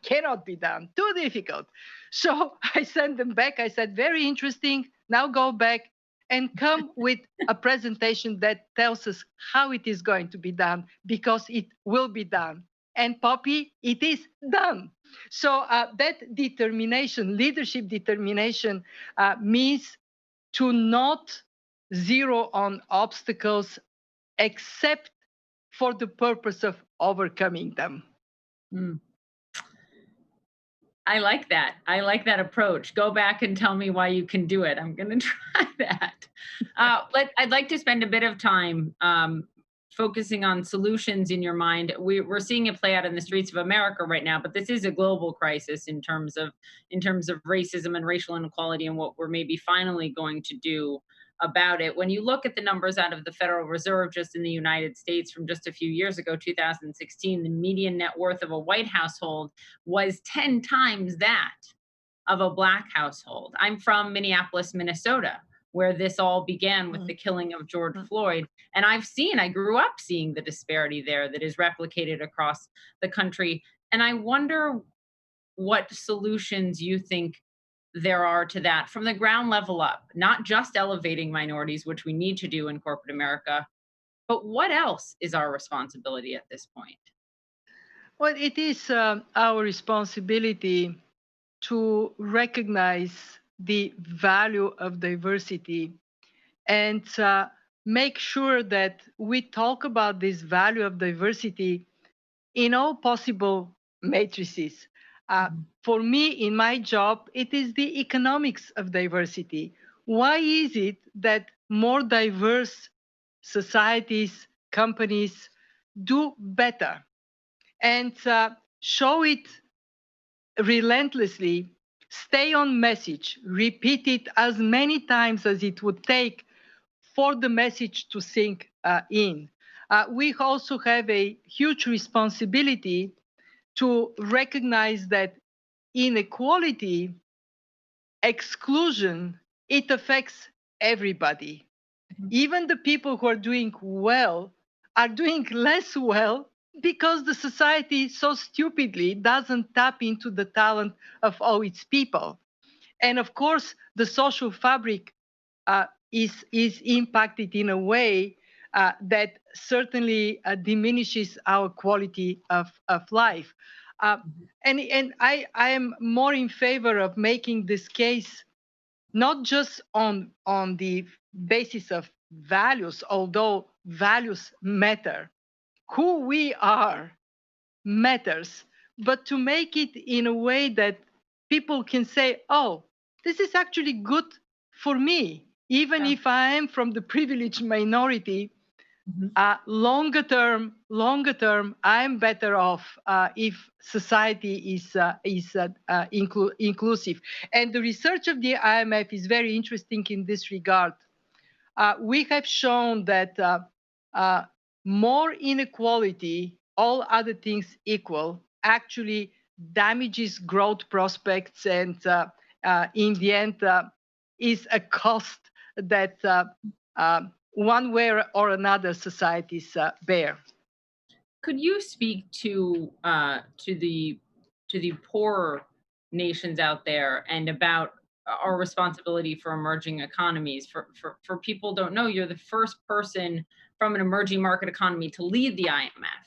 Cannot be done, too difficult. So I sent them back. I said, very interesting. Now go back and come with a presentation that tells us how it is going to be done, because it will be done. And Poppy, it is done. So that determination, leadership determination, means to not zero on obstacles except for the purpose of overcoming them. Mm. I like that. I like that approach. Go back and tell me why you can do it. I'm going to try that. I'd like to spend a bit of time focusing on solutions in your mind. We're seeing it play out in the streets of America right now, but this is a global crisis in terms of racism and racial inequality, and what we're maybe finally going to do about it. When you look at the numbers out of the Federal Reserve just in the United States from just a few years ago, 2016, the median net worth of a white household was 10 times that of a Black household. I'm from Minneapolis, Minnesota, where this all began with the killing of George Floyd. And I grew up seeing the disparity there that is replicated across the country. And I wonder what solutions you think there are to that from the ground level up, not just elevating minorities, which we need to do in corporate America, but what else is our responsibility at this point? Well, it is our responsibility to recognize the value of diversity and make sure that we talk about this value of diversity in all possible matrices. For me, in my job, it is the economics of diversity. Why is it that more diverse societies, companies do better? And show it relentlessly, stay on message, repeat it as many times as it would take for the message to sink in. We also have a huge responsibility to recognize that inequality, exclusion, it affects everybody. Even the people who are doing well are doing less well because the society so stupidly doesn't tap into the talent of all its people. And of course, the social fabric is impacted in a way that certainly diminishes our quality of life. And I am more in favor of making this case not just on the basis of values, although values matter. Who we are matters, but to make it in a way that people can say, oh, this is actually good for me, even if I am from the privileged minority. Longer term, I'm better off if society is inclusive. And the research of the IMF is very interesting in this regard. We have shown that more inequality, all other things equal, actually damages growth prospects, and in the end is a cost that one way or another societies bear. Could you speak to the poorer nations out there and about our responsibility for emerging economies. For people don't know, you're the first person from an emerging market economy to lead the IMF.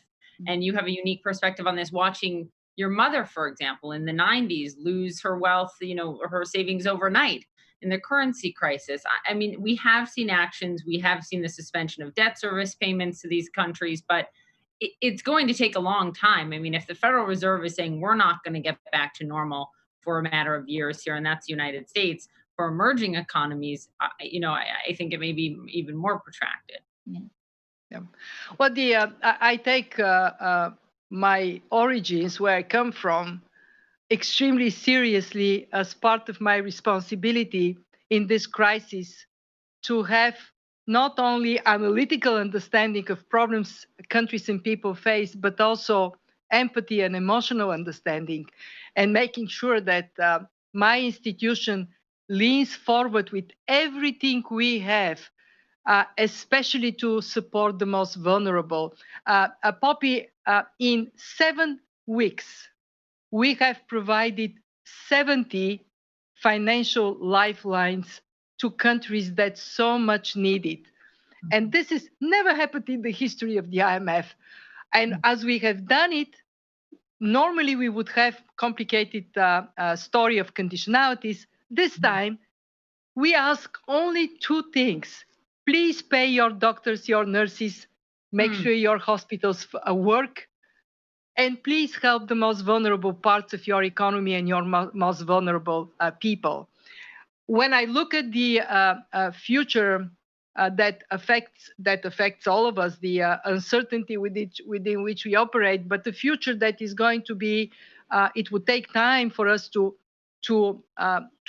And you have a unique perspective on this, watching your mother, for example, in the 90s lose her wealth, her savings overnight in the currency crisis. I mean, we have seen actions, we have seen the suspension of debt service payments to these countries, but it's going to take a long time. I mean, if the Federal Reserve is saying we're not going to get back to normal for a matter of years here, and that's the United States, for emerging economies, I think it may be even more protracted. Yeah. Well, I take my origins, where I come from, extremely seriously as part of my responsibility in this crisis to have not only analytical understanding of problems countries and people face, but also empathy and emotional understanding, and making sure that my institution leans forward with everything we have, especially to support the most vulnerable. Poppy, in 7 weeks, we have provided 70 financial lifelines to countries that so much need it. And this has never happened in the history of the IMF. And as we have done it, normally we would have complicated story of conditionalities. This time, we ask only 2 things. Please pay your doctors, your nurses, make sure your hospitals work, and please help the most vulnerable parts of your economy and your most vulnerable people. When I look at the future that affects all of us, the uncertainty within which we operate, but the future that is going to be, it would take time for us to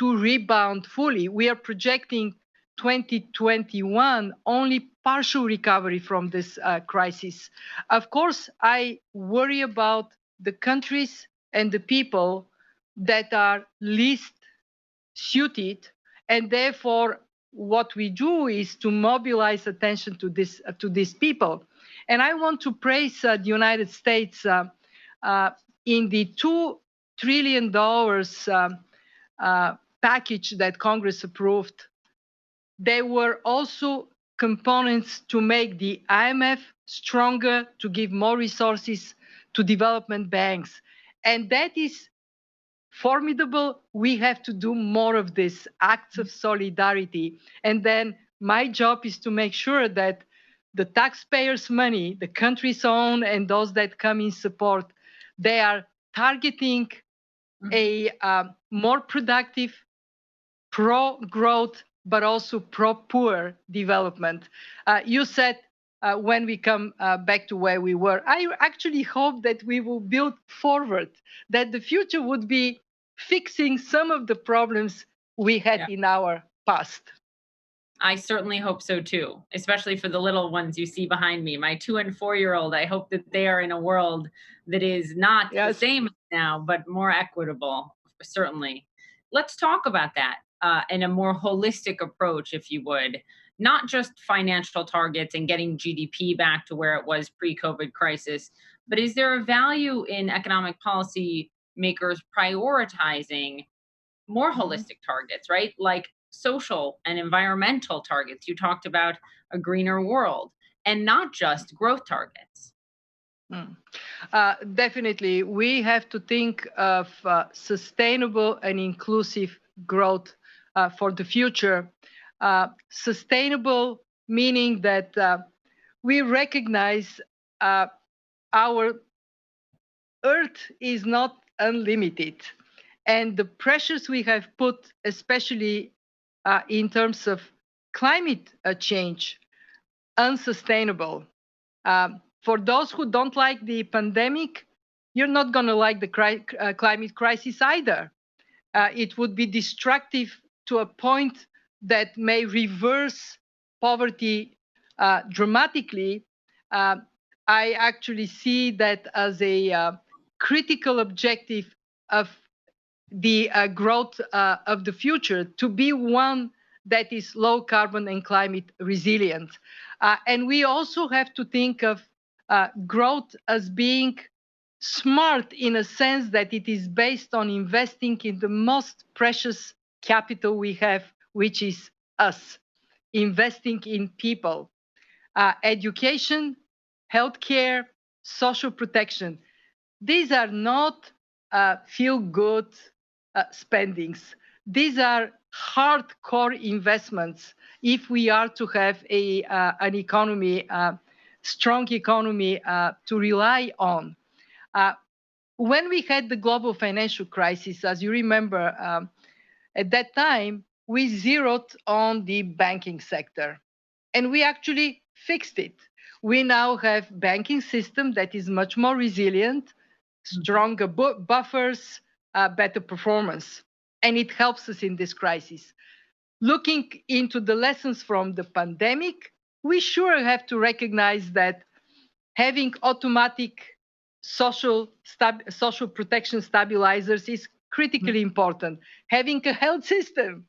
rebound fully. We are projecting 2021 only partial recovery from this crisis. Of course, I worry about the countries and the people that are least suited, and therefore what we do is to mobilize attention to these people. And I want to praise the United States in the $2 trillion package that Congress approved. There were also components to make the IMF stronger, to give more resources to development banks. And that is formidable. We have to do more of this, acts of solidarity. And then my job is to make sure that the taxpayers' money, the country's own and those that come in support, they are targeting a more productive, pro-growth, but also pro-poor development. You said when we come back to where we were, I actually hope that we will build forward, that the future would be fixing some of the problems we had in our past. I certainly hope so too, especially for the little ones you see behind me. My 2- and 4-year-old, I hope that they are in a world that is not the same now, but more equitable, certainly. Let's talk about that in a more holistic approach, if you would. Not just financial targets and getting GDP back to where it was pre-COVID crisis, but is there a value in economic policy makers prioritizing more holistic targets, right? Like social and environmental targets. You talked about a greener world, and not just growth targets. Definitely. We have to think of sustainable and inclusive growth for the future. Sustainable meaning that we recognize our Earth is not unlimited, and the pressures we have put, especially in terms of climate change, unsustainable. For those who don't like the pandemic, you're not going to like the climate crisis either. It would be destructive to a point that may reverse poverty dramatically. I actually see that as a critical objective of the growth of the future, to be one that is low carbon and climate resilient. And we also have to think of growth as being smart in a sense that it is based on investing in the most precious capital we have, which is us, investing in people, education, healthcare, social protection. These are not feel-good spendings. These are hardcore investments if we are to have an economy, strong economy to rely on. When we had the global financial crisis, as you remember, at that time, we zeroed on the banking sector and we actually fixed it. We now have banking system that is much more resilient, stronger buffers, better performance, and it helps us in this crisis. Looking into the lessons from the pandemic, we sure have to recognize that having automatic social protection stabilizers is critically important. Having a health system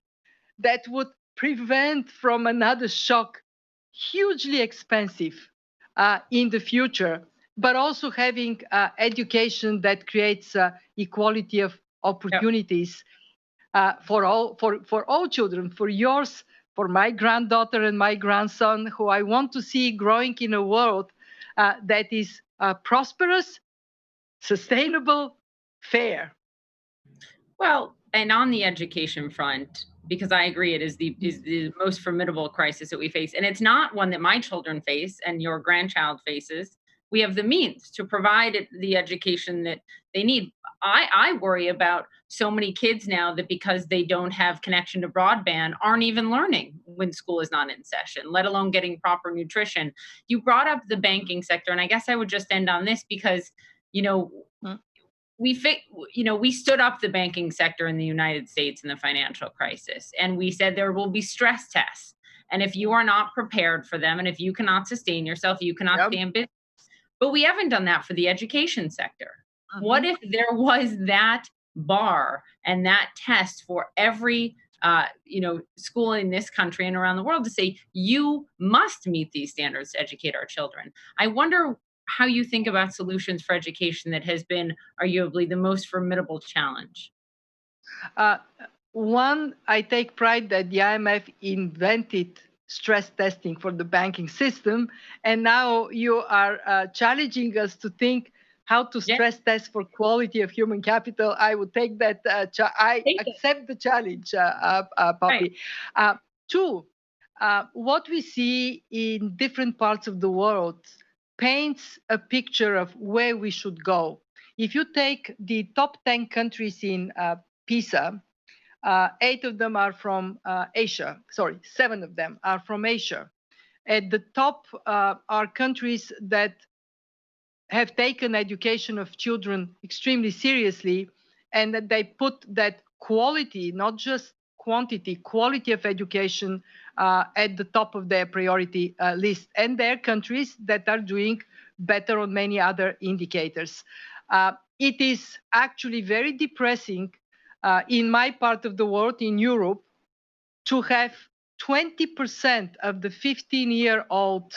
that would prevent from another shock, hugely expensive in the future, but also having education that creates equality of opportunities for all children, for yours, for my granddaughter and my grandson, who I want to see growing in a world that is prosperous, sustainable, fair. Well, and on the education front, because I agree it is the most formidable crisis that we face. And it's not one that my children face and your grandchild faces. We have the means to provide the education that they need. I worry about so many kids now that because they don't have connection to broadband aren't even learning when school is not in session, let alone getting proper nutrition. You brought up the banking sector, and I guess I would just end on this because, we stood up the banking sector in the United States in the financial crisis, and we said there will be stress tests. And if you are not prepared for them, and if you cannot sustain yourself, you cannot stay in business. But we haven't done that for the education sector. What if there was that bar and that test for every school in this country and around the world to say, you must meet these standards to educate our children? I wonder how you think about solutions for education that has been arguably the most formidable challenge. One, I take pride that the IMF invented stress testing for the banking system, and now you are challenging us to think how to stress test for quality of human capital. I would take that. I accept the challenge, Poppy. Right. Two, what we see in different parts of the world paints a picture of where we should go. If you take the top 10 countries in PISA, 8 of them are from Asia. Sorry, 7 of them are from Asia. At the top are countries that have taken education of children extremely seriously, and that they put that quality, not just quantity, quality of education at the top of their priority list. And there are countries that are doing better on many other indicators. It is actually very depressing in my part of the world, in Europe, to have 20% of the 15-year-old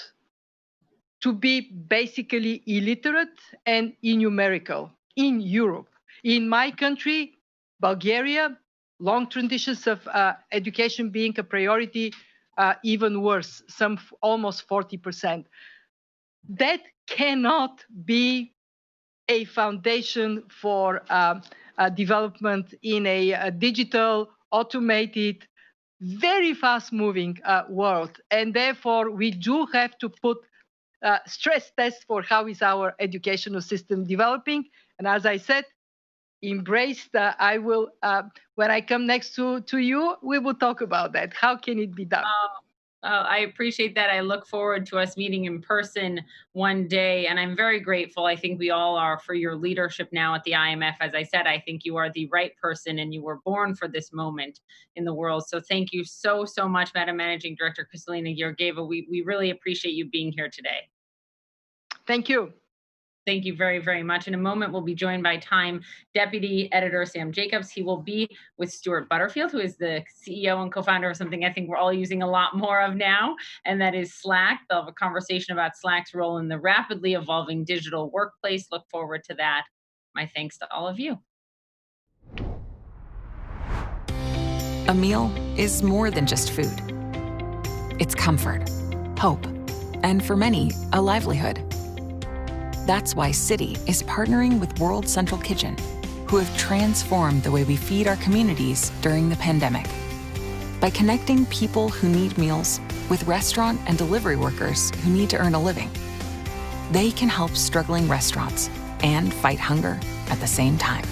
to be basically illiterate and innumerical in Europe. In my country, Bulgaria, long traditions of education being a priority, even worse, some almost 40%. That cannot be a foundation for development in a digital, automated, very fast-moving world. And therefore, we do have to put stress tests for how is our educational system developing. And as I said, embraced, I will, when I come next to you, we will talk about that. How can it be done? I appreciate that. I look forward to us meeting in person one day. And I'm very grateful. I think we all are for your leadership now at the IMF. As I said, I think you are the right person and you were born for this moment in the world. So thank you so, so much, Madam Managing Director Kristalina Georgieva. We really appreciate you being here today. Thank you. Thank you very, very much. In a moment, we'll be joined by Time Deputy Editor Sam Jacobs. He will be with Stewart Butterfield, who is the CEO and co-founder of something I think we're all using a lot more of now, and that is Slack. They'll have a conversation about Slack's role in the rapidly evolving digital workplace. Look forward to that. My thanks to all of you. A meal is more than just food. It's comfort, hope, and for many, a livelihood. That's why Citi is partnering with World Central Kitchen, who have transformed the way we feed our communities during the pandemic. By connecting people who need meals with restaurant and delivery workers who need to earn a living, they can help struggling restaurants and fight hunger at the same time.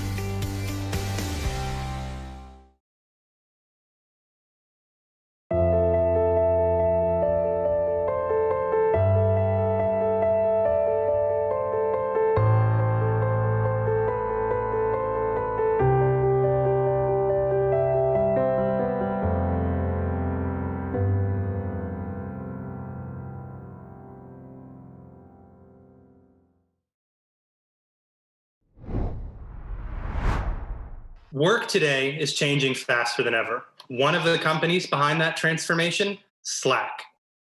Work today is changing faster than ever. One of the companies behind that transformation, Slack.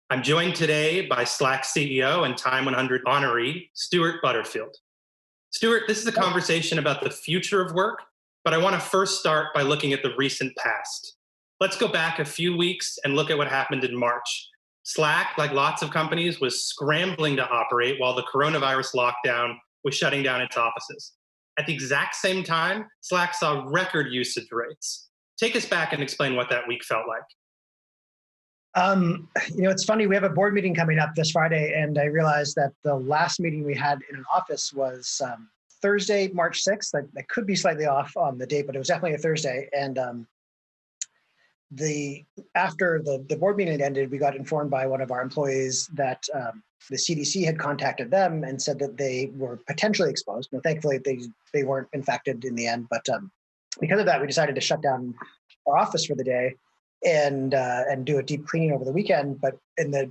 I'm joined today by Slack CEO and TIME100 honoree, Stewart Butterfield. Stewart, this is a conversation about the future of work, but I want to first start by looking at the recent past. Let's go back a few weeks and look at what happened in March. Slack, like lots of companies, was scrambling to operate while the coronavirus lockdown was shutting down its offices. At the exact same time, Slack saw record usage rates. Take us back and explain what that week felt like. It's funny, we have a board meeting coming up this Friday, and I realized that the last meeting we had in an office was Thursday, March 6th. I could be slightly off on the date, but it was definitely a Thursday. And after the board meeting had ended, we got informed by one of our employees that the CDC had contacted them and said that they were potentially exposed. Now, thankfully, they weren't infected in the end, but because of that, we decided to shut down our office for the day and do a deep cleaning over the weekend. But in the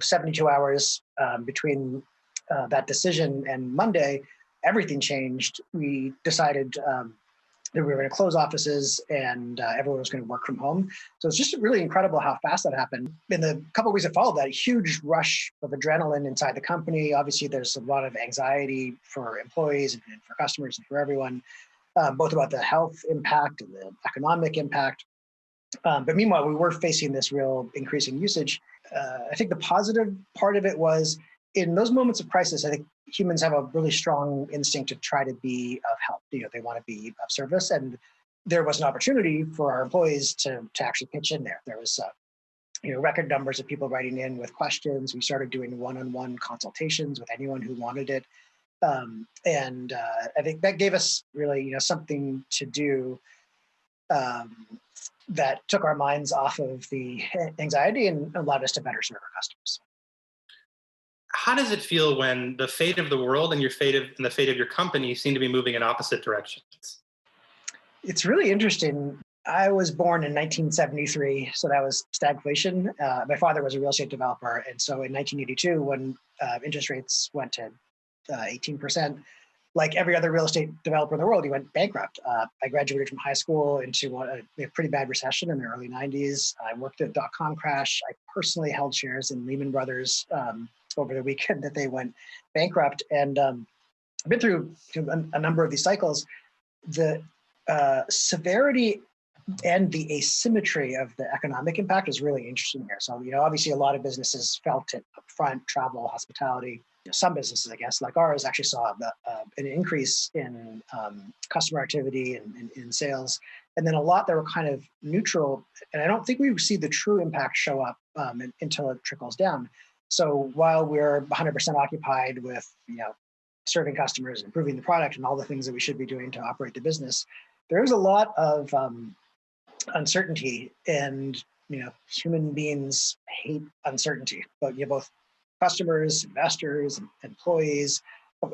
72 hours between that decision and Monday, everything changed. We decided that we were going to close offices and everyone was going to work from home. So it's just really incredible how fast that happened. In the couple of weeks that followed that, huge rush of adrenaline inside the company. Obviously, there's a lot of anxiety for employees and for customers and for everyone, both about the health impact and the economic impact. But meanwhile, we were facing this real increasing usage. I think the positive part of it was in those moments of crisis, I think humans have a really strong instinct to try to be of help. They want to be of service. And there was an opportunity for our employees to actually pitch in there. There was record numbers of people writing in with questions. We started doing one-on-one consultations with anyone who wanted it. And I think that gave us really something to do that took our minds off of the anxiety and allowed us to better serve our customers. How does it feel when the fate of the world and the fate of your company seem to be moving in opposite directions? It's really interesting. I was born in 1973, so that was stagflation. My father was a real estate developer, and so in 1982, when interest rates went to 18%, like every other real estate developer in the world, he went bankrupt. I graduated from high school into a pretty bad recession in the early 90s. I worked at dot-com crash. I personally held shares in Lehman Brothers over the weekend that they went bankrupt. And I've been through a number of these cycles. The severity and the asymmetry of the economic impact is really interesting here. So, obviously a lot of businesses felt it upfront, travel, hospitality. Some businesses, I guess, like ours, actually saw an increase in customer activity and in sales. And then a lot that were kind of neutral. And I don't think we see the true impact show up until it trickles down. So while we're 100% occupied with, serving customers, improving the product, and all the things that we should be doing to operate the business, there is a lot of uncertainty, and human beings hate uncertainty. But both customers, investors, employees,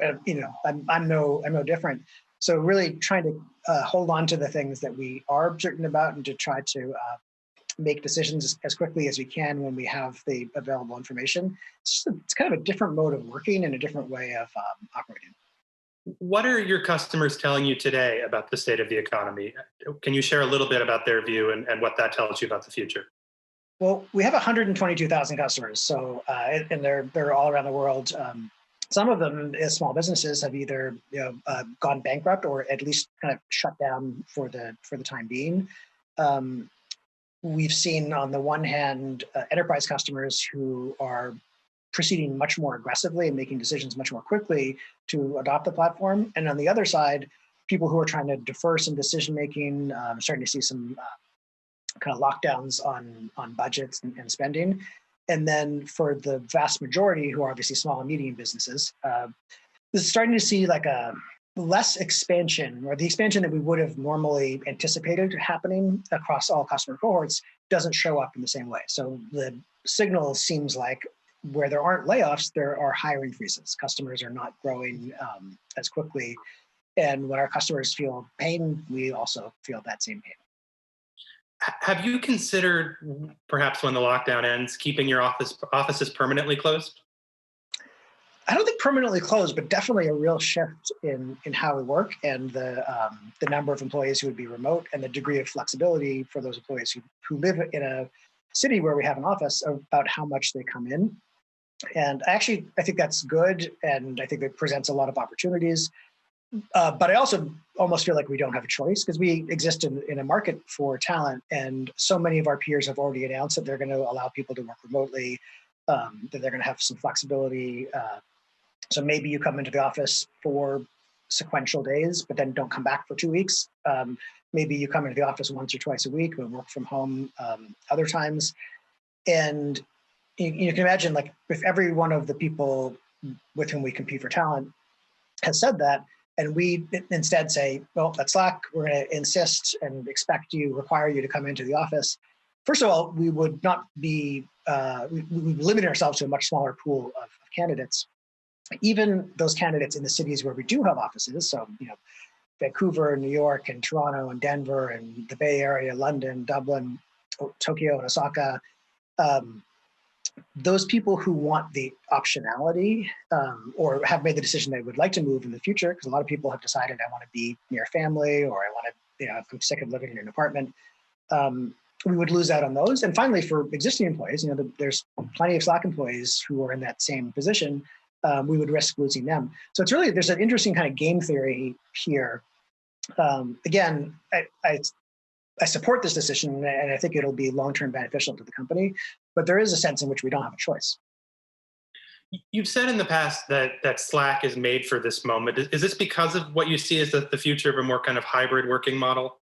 I'm no different. So really trying to hold on to the things that we are certain about and to try to make decisions as quickly as we can when we have the available information. It's kind of a different mode of working and a different way of operating. What are your customers telling you today about the state of the economy? Can you share a little bit about their view and what that tells you about the future? Well, we have 122,000 customers, so and they're all around the world. Some of them, as small businesses, have either gone bankrupt or at least kind of shut down for the time being. we've seen on the one hand, enterprise customers who are proceeding much more aggressively and making decisions much more quickly to adopt the platform. And on the other side, people who are trying to defer some decision making, starting to see some kind of lockdowns on budgets and spending. And then for the vast majority, who are obviously small and medium businesses, this is starting to see like a less expansion, or the expansion that we would have normally anticipated happening across all customer cohorts doesn't show up in the same way. So the signal seems like where there aren't layoffs, there are hiring freezes. Customers are not growing as quickly. And when our customers feel pain, we also feel that same pain. Have you considered, perhaps when the lockdown ends, keeping your offices permanently closed? I don't think permanently closed, but definitely a real shift in how we work, and the number of employees who would be remote, and the degree of flexibility for those employees who live in a city where we have an office about how much they come in. And I think that's good, and I think it presents a lot of opportunities. But I also almost feel like we don't have a choice, because we exist in a market for talent, and so many of our peers have already announced that they're going to allow people to work remotely, that they're going to have some flexibility. So maybe you come into the office for sequential days, but then don't come back for 2 weeks. Maybe you come into the office once or twice a week, but work from home other times. And you can imagine, like, if every one of the people with whom we compete for talent has said that, and we instead say, well, at Slack, we're going to insist and require you to come into the office. First of all, we would not be, we would limit ourselves to a much smaller pool of candidates. Even those candidates in the cities where we do have offices, so Vancouver, New York, and Toronto, and Denver, and the Bay Area, London, Dublin, Tokyo, and Osaka, those people who want the optionality or have made the decision they would like to move in the future, because a lot of people have decided, I want to be near family, or I want to, I'm sick of living in an apartment, we would lose out on those. And finally, for existing employees, there's plenty of Slack employees who are in that same position. We would risk losing them. So there's an interesting kind of game theory here. Again, I support this decision, and I think it'll be long-term beneficial to the company, but there is a sense in which we don't have a choice. You've said in the past that Slack is made for this moment. Is this because of what you see as the future of a more kind of hybrid working model?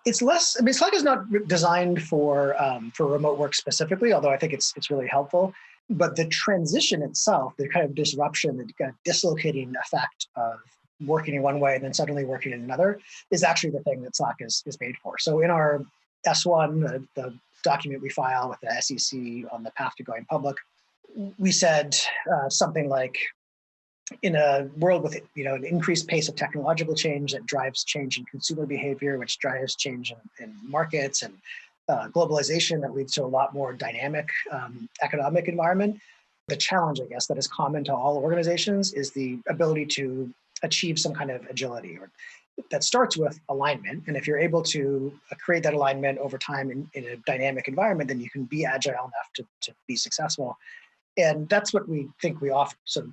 It's less, Slack is not designed for remote work specifically, although I think it's really helpful. But the transition itself, the kind of disruption, the kind of dislocating effect of working in one way and then suddenly working in another, is actually the thing that Slack is made for. So in our S1, the document we file with the SEC on the path to going public, we said something like, in a world with an increased pace of technological change that drives change in consumer behavior, which drives change in markets, and globalization that leads to a lot more dynamic economic environment. The challenge, I guess, that is common to all organizations is the ability to achieve some kind of agility, or that starts with alignment. And if you're able to create that alignment over time in a dynamic environment, then you can be agile enough to be successful. And that's what we think we offer. So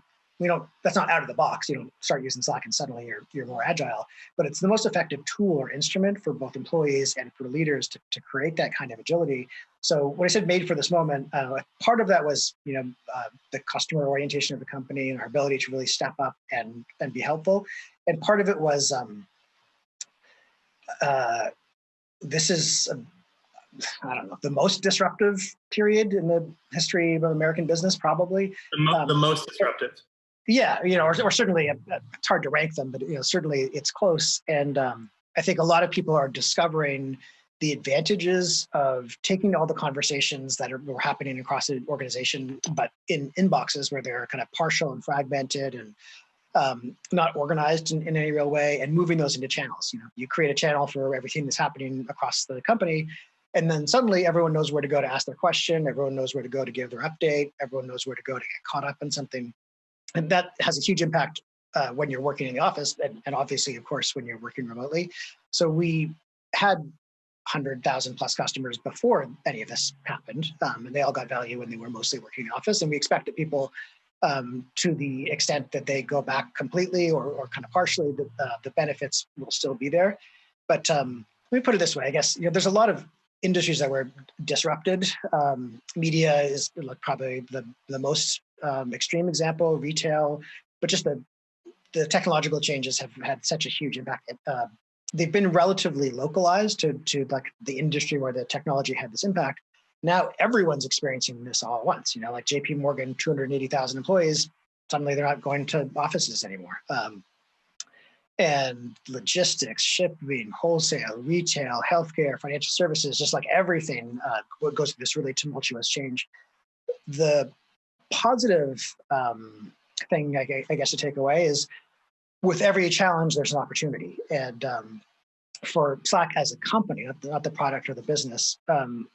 that's not out of the box. You don't start using Slack and suddenly you're more agile, but it's the most effective tool or instrument for both employees and for leaders to create that kind of agility. So when I said made for this moment, part of that was, the customer orientation of the company and our ability to really step up and be helpful. And part of it was, this is, the most disruptive period in the history of American business, probably. The most disruptive. Yeah, or certainly, it's hard to rank them, but certainly it's close. And I think a lot of people are discovering the advantages of taking all the conversations that were happening across an organization, but in inboxes where they're kind of partial and fragmented and not organized in any real way, and moving those into channels. You create a channel for everything that's happening across the company, and then suddenly everyone knows where to go to ask their question. Everyone knows where to go to give their update. Everyone knows where to go to get caught up in something. And that has a huge impact when you're working in the office, and obviously, of course, when you're working remotely. So we had 100,000 plus customers before any of this happened, and they all got value when they were mostly working in the office. And we expect that people, to the extent that they go back completely or kind of partially, the benefits will still be there. But let me put it this way, I guess, there's a lot of industries that were disrupted. Media is probably the most extreme example, retail, but just the technological changes have had such a huge impact. They've been relatively localized to like the industry where the technology had this impact. Now everyone's experiencing this all at once. You know, like JP Morgan, 280,000 employees, suddenly they're not going to offices anymore. And logistics, shipping, wholesale, retail, healthcare, financial services, just like everything goes through this really tumultuous change. The positive thing, I guess, to take away is with every challenge, there's an opportunity. And for Slack as a company, not the product or the business,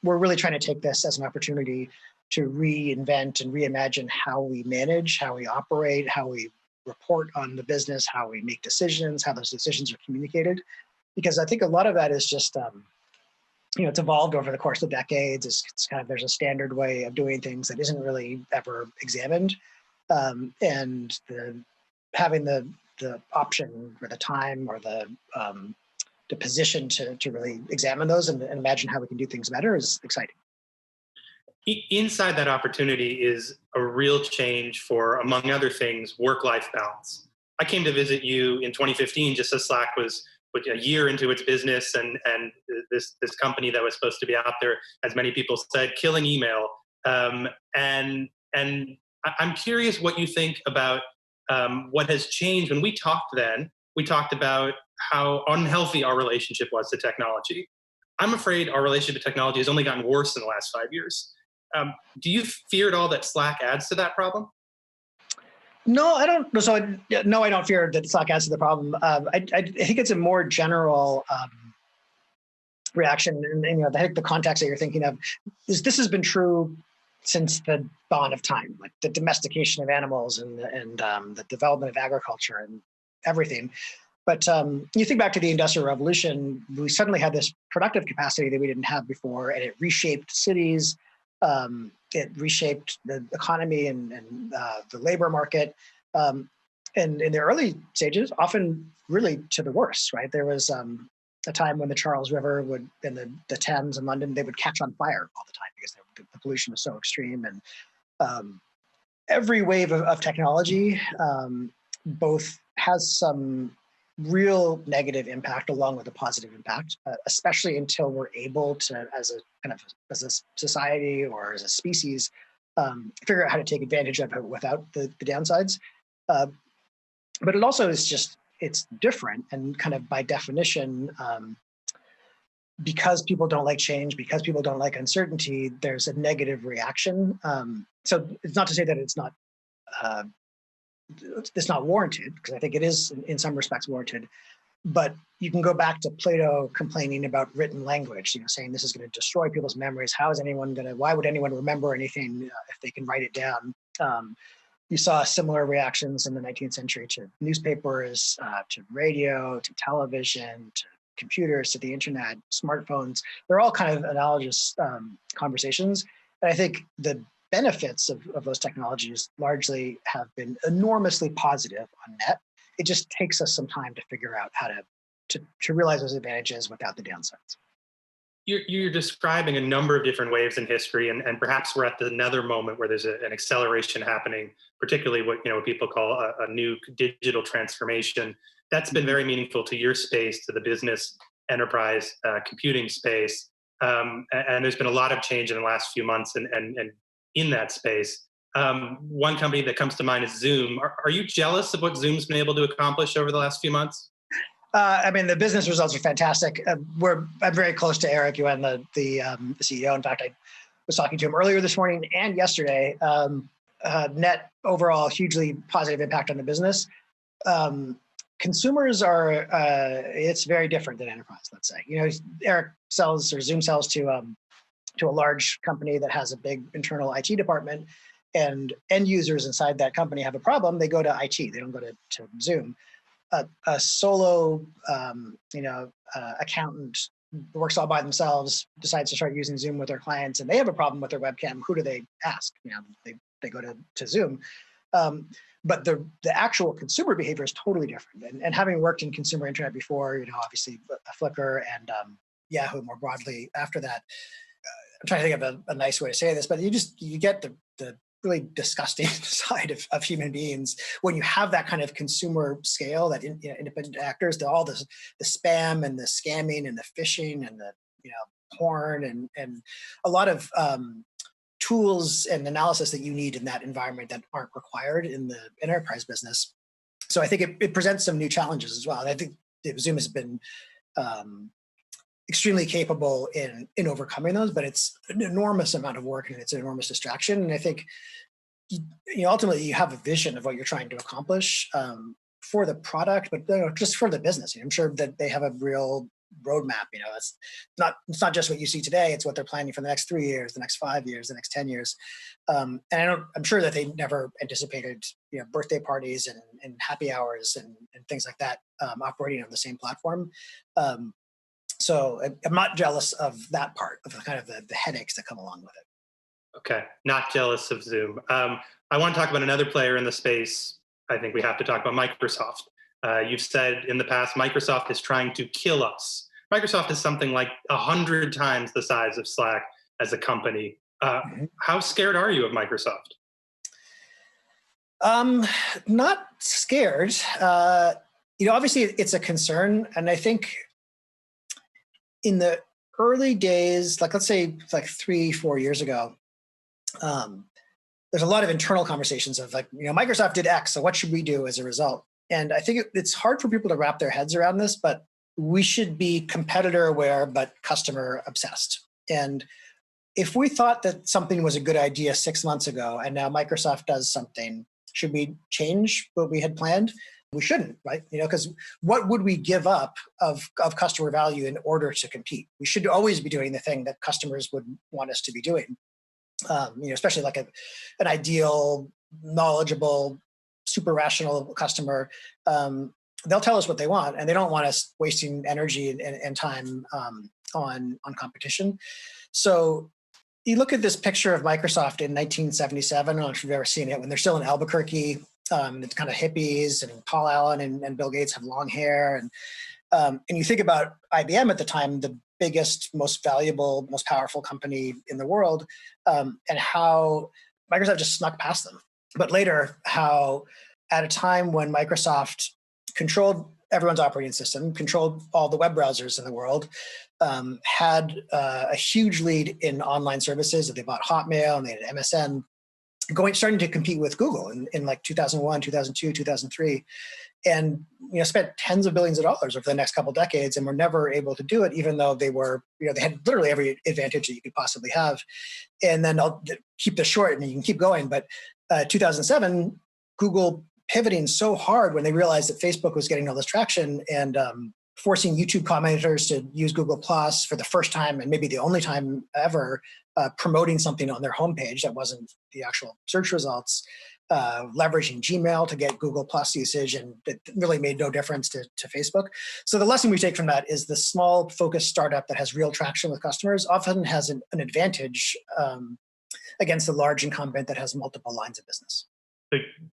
we're really trying to take this as an opportunity to reinvent and reimagine how we manage, how we operate, how we report on the business, how we make decisions, how those decisions are communicated. Because I think a lot of that is just, it's evolved over the course of decades. It's kind of, there's a standard way of doing things that isn't really ever examined. And having the option or the time or the position to really examine those and imagine how we can do things better is exciting. Inside that opportunity is a real change for, among other things, work-life balance. I came to visit you in 2015, just as Slack was a year into its business, and this company that was supposed to be out there, as many people said, killing email. And I'm curious what you think about what has changed. When we talked then, we talked about how unhealthy our relationship was to technology. I'm afraid our relationship to technology has only gotten worse in the last 5 years. Do you fear at all that Slack adds to that problem? No, I don't. So no, I don't fear that Slack adds to the problem. I think it's a more general reaction, and I think the context that you're thinking of is this has been true since the dawn of time, like the domestication of animals and the development of agriculture and everything. But you think back to the Industrial Revolution, we suddenly had this productive capacity that we didn't have before, and it reshaped cities. It reshaped the economy and the labor market. And in the early stages, often really to the worse, right? There was a time when the Charles River and the Thames in London, they would catch on fire all the time because the pollution was so extreme. And every wave of technology both has some real negative impact along with a positive impact, especially until we're able to, as a society or as a species, figure out how to take advantage of it without the downsides. But it also is just, it's different, and kind of by definition, because people don't like change, because people don't like uncertainty, there's a negative reaction. So it's not to say that it's not warranted, because I think it is in some respects warranted, but you can go back to Plato complaining about written language, saying this is going to destroy people's memories. Why would anyone remember anything if they can write it down? You saw similar reactions in the 19th century to newspapers, to radio, to television, to computers, to the internet, smartphones. They're all kind of analogous conversations. And I think the benefits of those technologies largely have been enormously positive on net. It just takes us some time to figure out how to realize those advantages without the downsides. You're describing a number of different waves in history, and perhaps we're at another moment where there's an acceleration happening, particularly what people call a new digital transformation. That's been very meaningful to your space, to the business enterprise computing space, and there's been a lot of change in the last few months, and in that space. One company that comes to mind is Zoom. Are you jealous of what Zoom's been able to accomplish over the last few months? The business results are fantastic. I'm very close to Eric Yuan, the CEO. In fact, I was talking to him earlier this morning and yesterday. Net overall, hugely positive impact on the business. Consumers it's very different than enterprise, let's say. Eric sells, or Zoom sells to a large company that has a big internal IT department, and end users inside that company have a problem, they go to IT, they don't go to Zoom. A solo, accountant works all by themselves, decides to start using Zoom with their clients, and they have a problem with their webcam. Who do they ask? They go to Zoom. But the actual consumer behavior is totally different. And having worked in consumer internet before, obviously Flickr and Yahoo more broadly after that. I'm trying to think of a nice way to say this, but you get the really disgusting side of human beings when you have that kind of consumer scale, that independent actors, all the spam and the scamming and the phishing and the porn and a lot of tools and analysis that you need in that environment that aren't required in the enterprise business. So I think it presents some new challenges as well. And I think Zoom has been extremely capable in overcoming those, but it's an enormous amount of work and it's an enormous distraction. And I think ultimately you have a vision of what you're trying to accomplish for the product, but just for the business. I'm sure that they have a real roadmap. It's not just what you see today, it's what they're planning for the next 3 years, the next 5 years, the next 10 years. And I'm sure that they never anticipated birthday parties and happy hours and things like that operating on the same platform. So I'm not jealous of that part of the headaches that come along with it. Okay, not jealous of Zoom. I want to talk about another player in the space. I think we have to talk about Microsoft. You've said in the past, Microsoft is trying to kill us. Microsoft is something like 100 times the size of Slack as a company. How scared are you of Microsoft? Not scared. Obviously it's a concern. And I think in the early days, let's say 3-4 years ago, there's a lot of internal conversations of Microsoft did X, so what should we do as a result? And I think it's hard for people to wrap their heads around this, but we should be competitor aware, but customer obsessed. And if we thought that something was a good idea 6 months ago, and now Microsoft does something, should we change what we had planned? We shouldn't, right? Because what would we give up of customer value in order to compete? We should always be doing the thing that customers would want us to be doing. Especially like an ideal, knowledgeable, super rational customer. They'll tell us what they want, and they don't want us wasting energy and time on competition. So you look at this picture of Microsoft in 1977. I don't know if you've ever seen it, when they're still in Albuquerque. It's kind of hippies, and Paul Allen and Bill Gates have long hair. And you think about IBM at the time, the biggest, most valuable, most powerful company in the world, and how Microsoft just snuck past them. But later, how at a time when Microsoft controlled everyone's operating system, controlled all the web browsers in the world, had a huge lead in online services. They bought Hotmail and they had MSN, starting to compete with Google in 2001, 2002, 2003, and spent tens of billions of dollars over the next couple of decades, and were never able to do it, even though they were, they had literally every advantage that you could possibly have. And then I'll keep this short, and you can keep going. But 2007, Google pivoting so hard when they realized that Facebook was getting all this traction, and forcing YouTube commenters to use Google Plus for the first time, and maybe the only time ever, promoting something on their homepage that wasn't the actual search results, leveraging Gmail to get Google Plus usage, and it really made no difference to Facebook. So the lesson we take from that is the small, focused startup that has real traction with customers often has an advantage against the large incumbent that has multiple lines of business.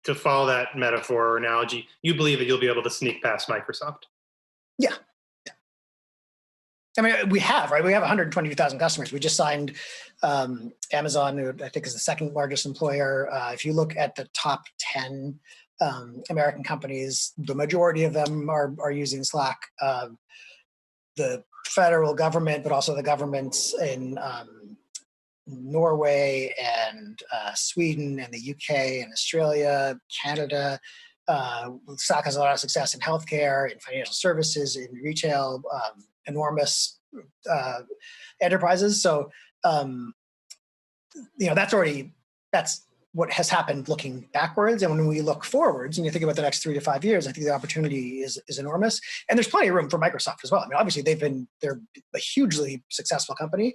To follow that metaphor or analogy, you believe that you'll be able to sneak past Microsoft? Yeah. I mean, we have, right? We have 122,000 customers. We just signed Amazon, who I think is the second largest employer. If you look at the top 10 American companies, the majority of them are using Slack. The federal government, but also the governments in Norway and Sweden and the UK and Australia, Canada. Slack has a lot of success in healthcare, in financial services, in retail, enormous enterprises. So, that's what has happened looking backwards. And when we look forwards and you think about the next 3 to 5 years, I think the opportunity is enormous. And there's plenty of room for Microsoft as well. I mean, obviously they're a hugely successful company.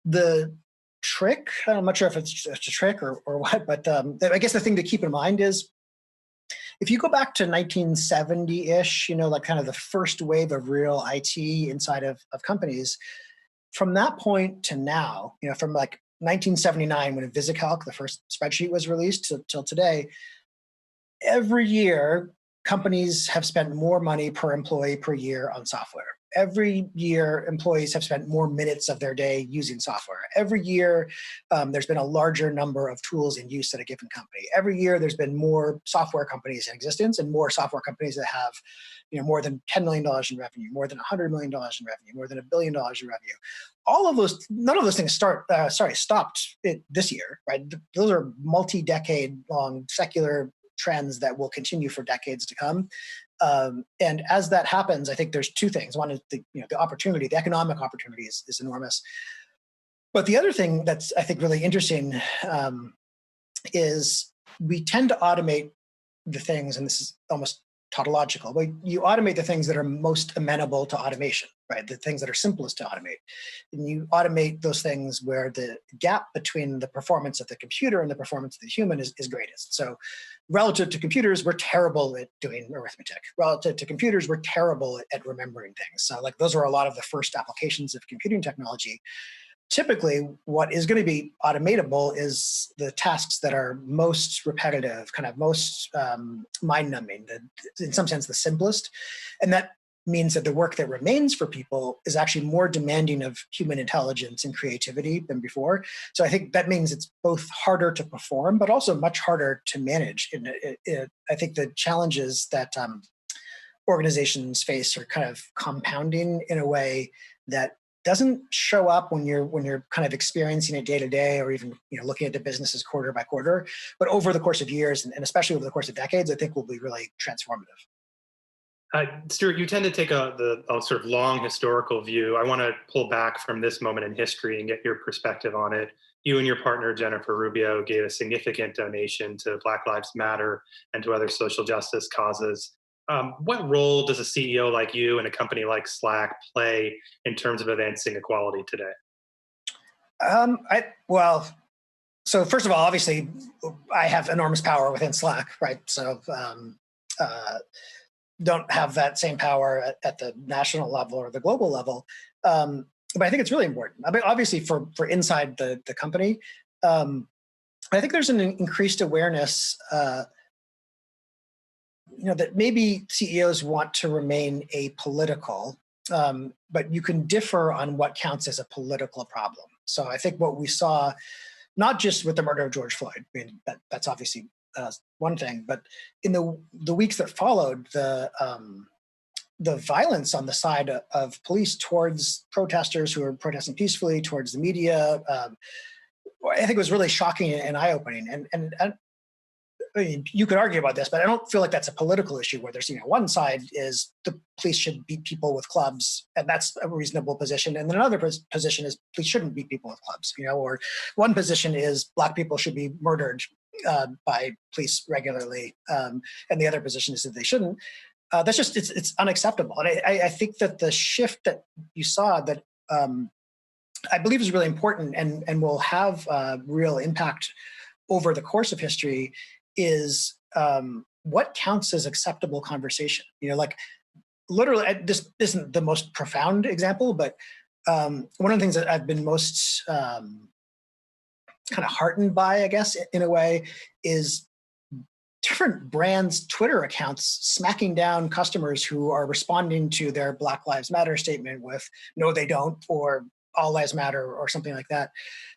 The trick, I'm not sure if it's a trick or what, but I guess the thing to keep in mind is, if you go back to 1970-ish, kind of the first wave of real IT inside of companies, from that point to now, from 1979 when VisiCalc, the first spreadsheet, was released till today, every year companies have spent more money per employee per year on software. every year, employees have spent more minutes of their day using software. Every year, there's been a larger number of tools in use at a given company. Every year, there's been more software companies in existence and more software companies that have, more than $10 million in revenue, more than $100 million in revenue, more than $1 billion in revenue. All of those, none of those things stopped this year, right? Those are multi-decade long secular trends that will continue for decades to come. And as that happens, I think there's two things. One is the opportunity, the economic opportunity is enormous. But the other thing that's, I think, really interesting is we tend to automate the things, and this is almost tautological, but you automate the things that are most amenable to automation, right? The things that are simplest to automate. And you automate those things where the gap between the performance of the computer and the performance of the human is greatest. So relative to computers, we're terrible at doing arithmetic. Relative to computers, we're terrible at remembering things. So like those are a lot of the first applications of computing technology. Typically, what is going to be automatable is the tasks that are most repetitive, kind of most mind-numbing, in some sense the simplest. And that means that the work that remains for people is actually more demanding of human intelligence and creativity than before. So I think that means it's both harder to perform, but also much harder to manage. I think the challenges that organizations face are kind of compounding in a way that doesn't show up when you're kind of experiencing it day to day, or even looking at the businesses quarter by quarter. But over the course of years, and especially over the course of decades, I think will be really transformative. Stewart, you tend to take a sort of long historical view. I want to pull back from this moment in history and get your perspective on it. You and your partner, Jennifer Rubio, gave a significant donation to Black Lives Matter and to other social justice causes. What role does a CEO like you and a company like Slack play in terms of advancing equality today? So first of all, obviously, I have enormous power within Slack, right? So don't have that same power at the national level or the global level. But I think it's really important. I mean, obviously, for inside the company, I think there's an increased awareness that maybe CEOs want to remain apolitical, but you can differ on what counts as a political problem. So I think what we saw, not just with the murder of George Floyd, I mean, that's obviously one thing, but in the weeks that followed, the violence on the side of police towards protesters who were protesting peacefully, towards the media, I think it was really shocking and eye-opening. And I mean, you could argue about this, but I don't feel like that's a political issue where there's, one side is the police should beat people with clubs, and that's a reasonable position. And then another position is police shouldn't beat people with clubs, or one position is Black people should be murdered by police regularly. And the other position is that they shouldn't. That's just, it's unacceptable. And I think that the shift that you saw that I believe is really important and will have real impact over the course of history is what counts as acceptable conversation. Like literally, this isn't the most profound example, but one of the things that I've been most kind of heartened by, I guess, in a way, is different brands' Twitter accounts smacking down customers who are responding to their Black Lives Matter statement with "No, they don't," or "All Lives Matter," or something like that.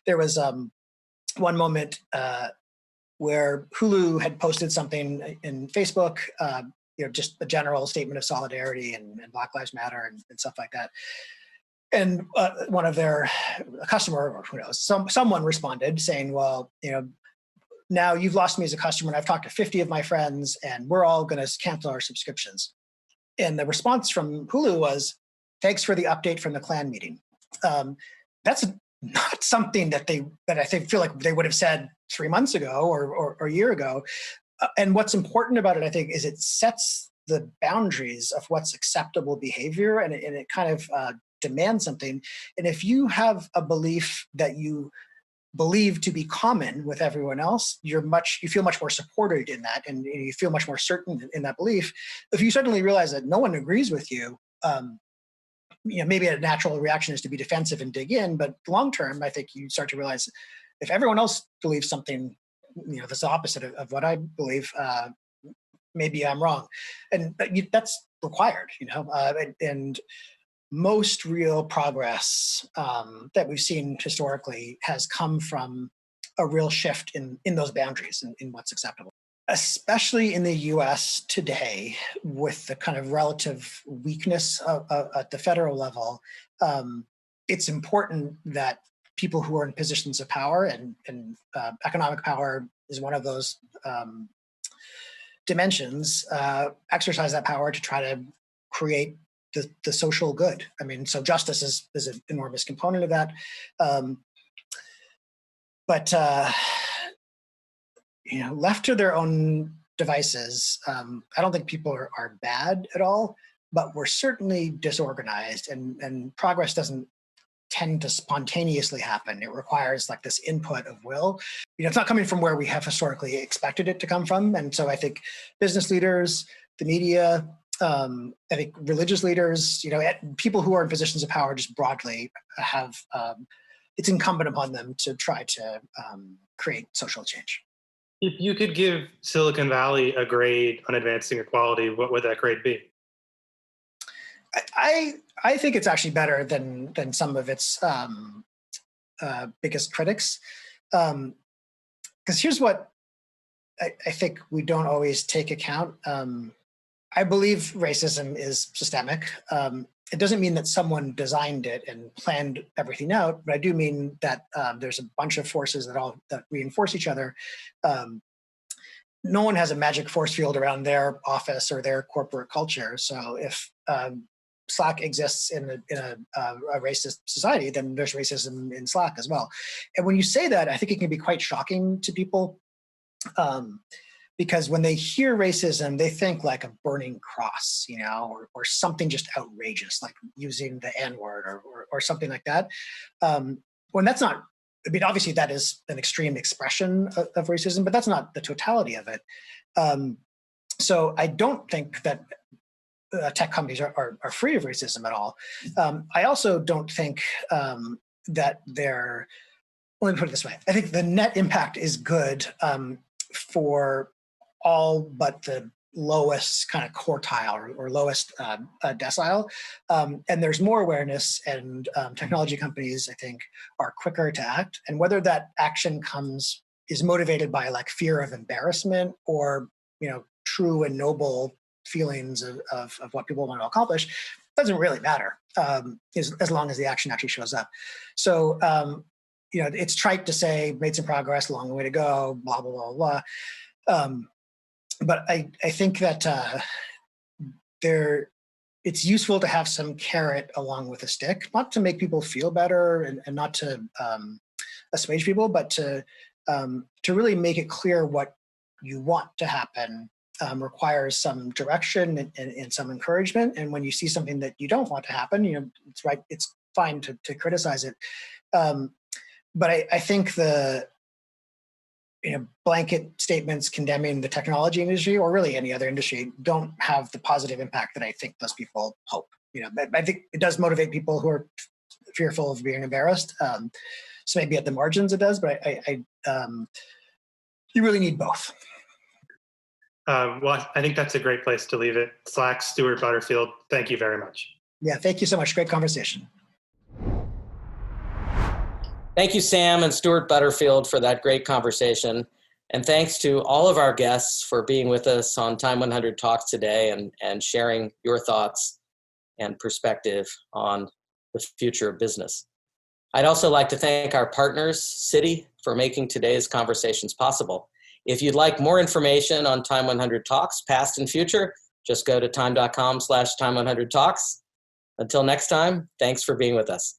There was one moment where Hulu had posted something in Facebook, just a general statement of solidarity and Black Lives Matter and stuff like that. And one of their customer, or who knows, someone responded saying, "Well, now you've lost me as a customer, and I've talked to 50 of my friends, and we're all going to cancel our subscriptions." And the response from Hulu was, "Thanks for the update from the Klan meeting." That's not something that I feel like they would have said 3 months ago or a year ago. And what's important about it, I think, is it sets the boundaries of what's acceptable behavior, and it kind of demands something. And if you have a belief that you believe to be common with everyone else, you feel much more supported in that, and you feel much more certain in that belief. If you suddenly realize that no one agrees with you, maybe a natural reaction is to be defensive and dig in, but long term, I think you start to realize if everyone else believes something, that's the opposite of what I believe, maybe I'm wrong. And that's required, and most real progress that we've seen historically has come from a real shift in those boundaries in what's acceptable. Especially in the US today, with the kind of relative weakness at the federal level, it's important that people who are in positions of power, and economic power is one of those dimensions, exercise that power to try to create the social good. I mean, so justice is an enormous component of that. But left to their own devices, I don't think people are bad at all, but we're certainly disorganized, and progress doesn't tend to spontaneously happen. It requires like this input of will. It's not coming from where we have historically expected it to come from. And so I think business leaders, the media, I think religious leaders, people who are in positions of power just broadly have, it's incumbent upon them to try to create social change. If you could give Silicon Valley a grade on advancing equality, what would that grade be? I think it's actually better than some of its biggest critics. Because here's what I think we don't always take account. I believe racism is systemic. It doesn't mean that someone designed it and planned everything out, but I do mean that there's a bunch of forces that reinforce each other. No one has a magic force field around their office or their corporate culture. So if Slack exists in a racist society, then there's racism in Slack as well. And when you say that, I think it can be quite shocking to people. Because when they hear racism, they think like a burning cross, or something just outrageous, like using the N-word or something like that. When that's not, obviously that is an extreme expression of racism, but that's not the totality of it. So I don't think that tech companies are free of racism at all. I also don't think that they're, let me put it this way. I think the net impact is good for all but the lowest kind of quartile or lowest decile. And there's more awareness, and technology companies, I think, are quicker to act. And whether that action is motivated by like fear of embarrassment or, true and noble feelings of what people want to accomplish, doesn't really matter as long as the action actually shows up. So, it's trite to say made some progress, long way to go, blah, blah, blah, blah. But I think that it's useful to have some carrot along with a stick, not to make people feel better and not to assuage people, but to really make it clear what you want to happen. Requires some direction and some encouragement. And when you see something that you don't want to happen, it's fine to criticize it. But I think the blanket statements condemning the technology industry or really any other industry don't have the positive impact that I think those people hope. I think it does motivate people who are fearful of being embarrassed. So maybe at the margins it does, but you really need both. Well, I think that's a great place to leave it. Slack, Stewart Butterfield, thank you very much. Yeah, thank you so much. Great conversation. Thank you, Sam and Stewart Butterfield, for that great conversation. And thanks to all of our guests for being with us on Time 100 Talks today and sharing your thoughts and perspective on the future of business. I'd also like to thank our partners, Citi, for making today's conversations possible. If you'd like more information on Time 100 Talks, past and future, just go to time.com/Time100 Talks. Until next time, thanks for being with us.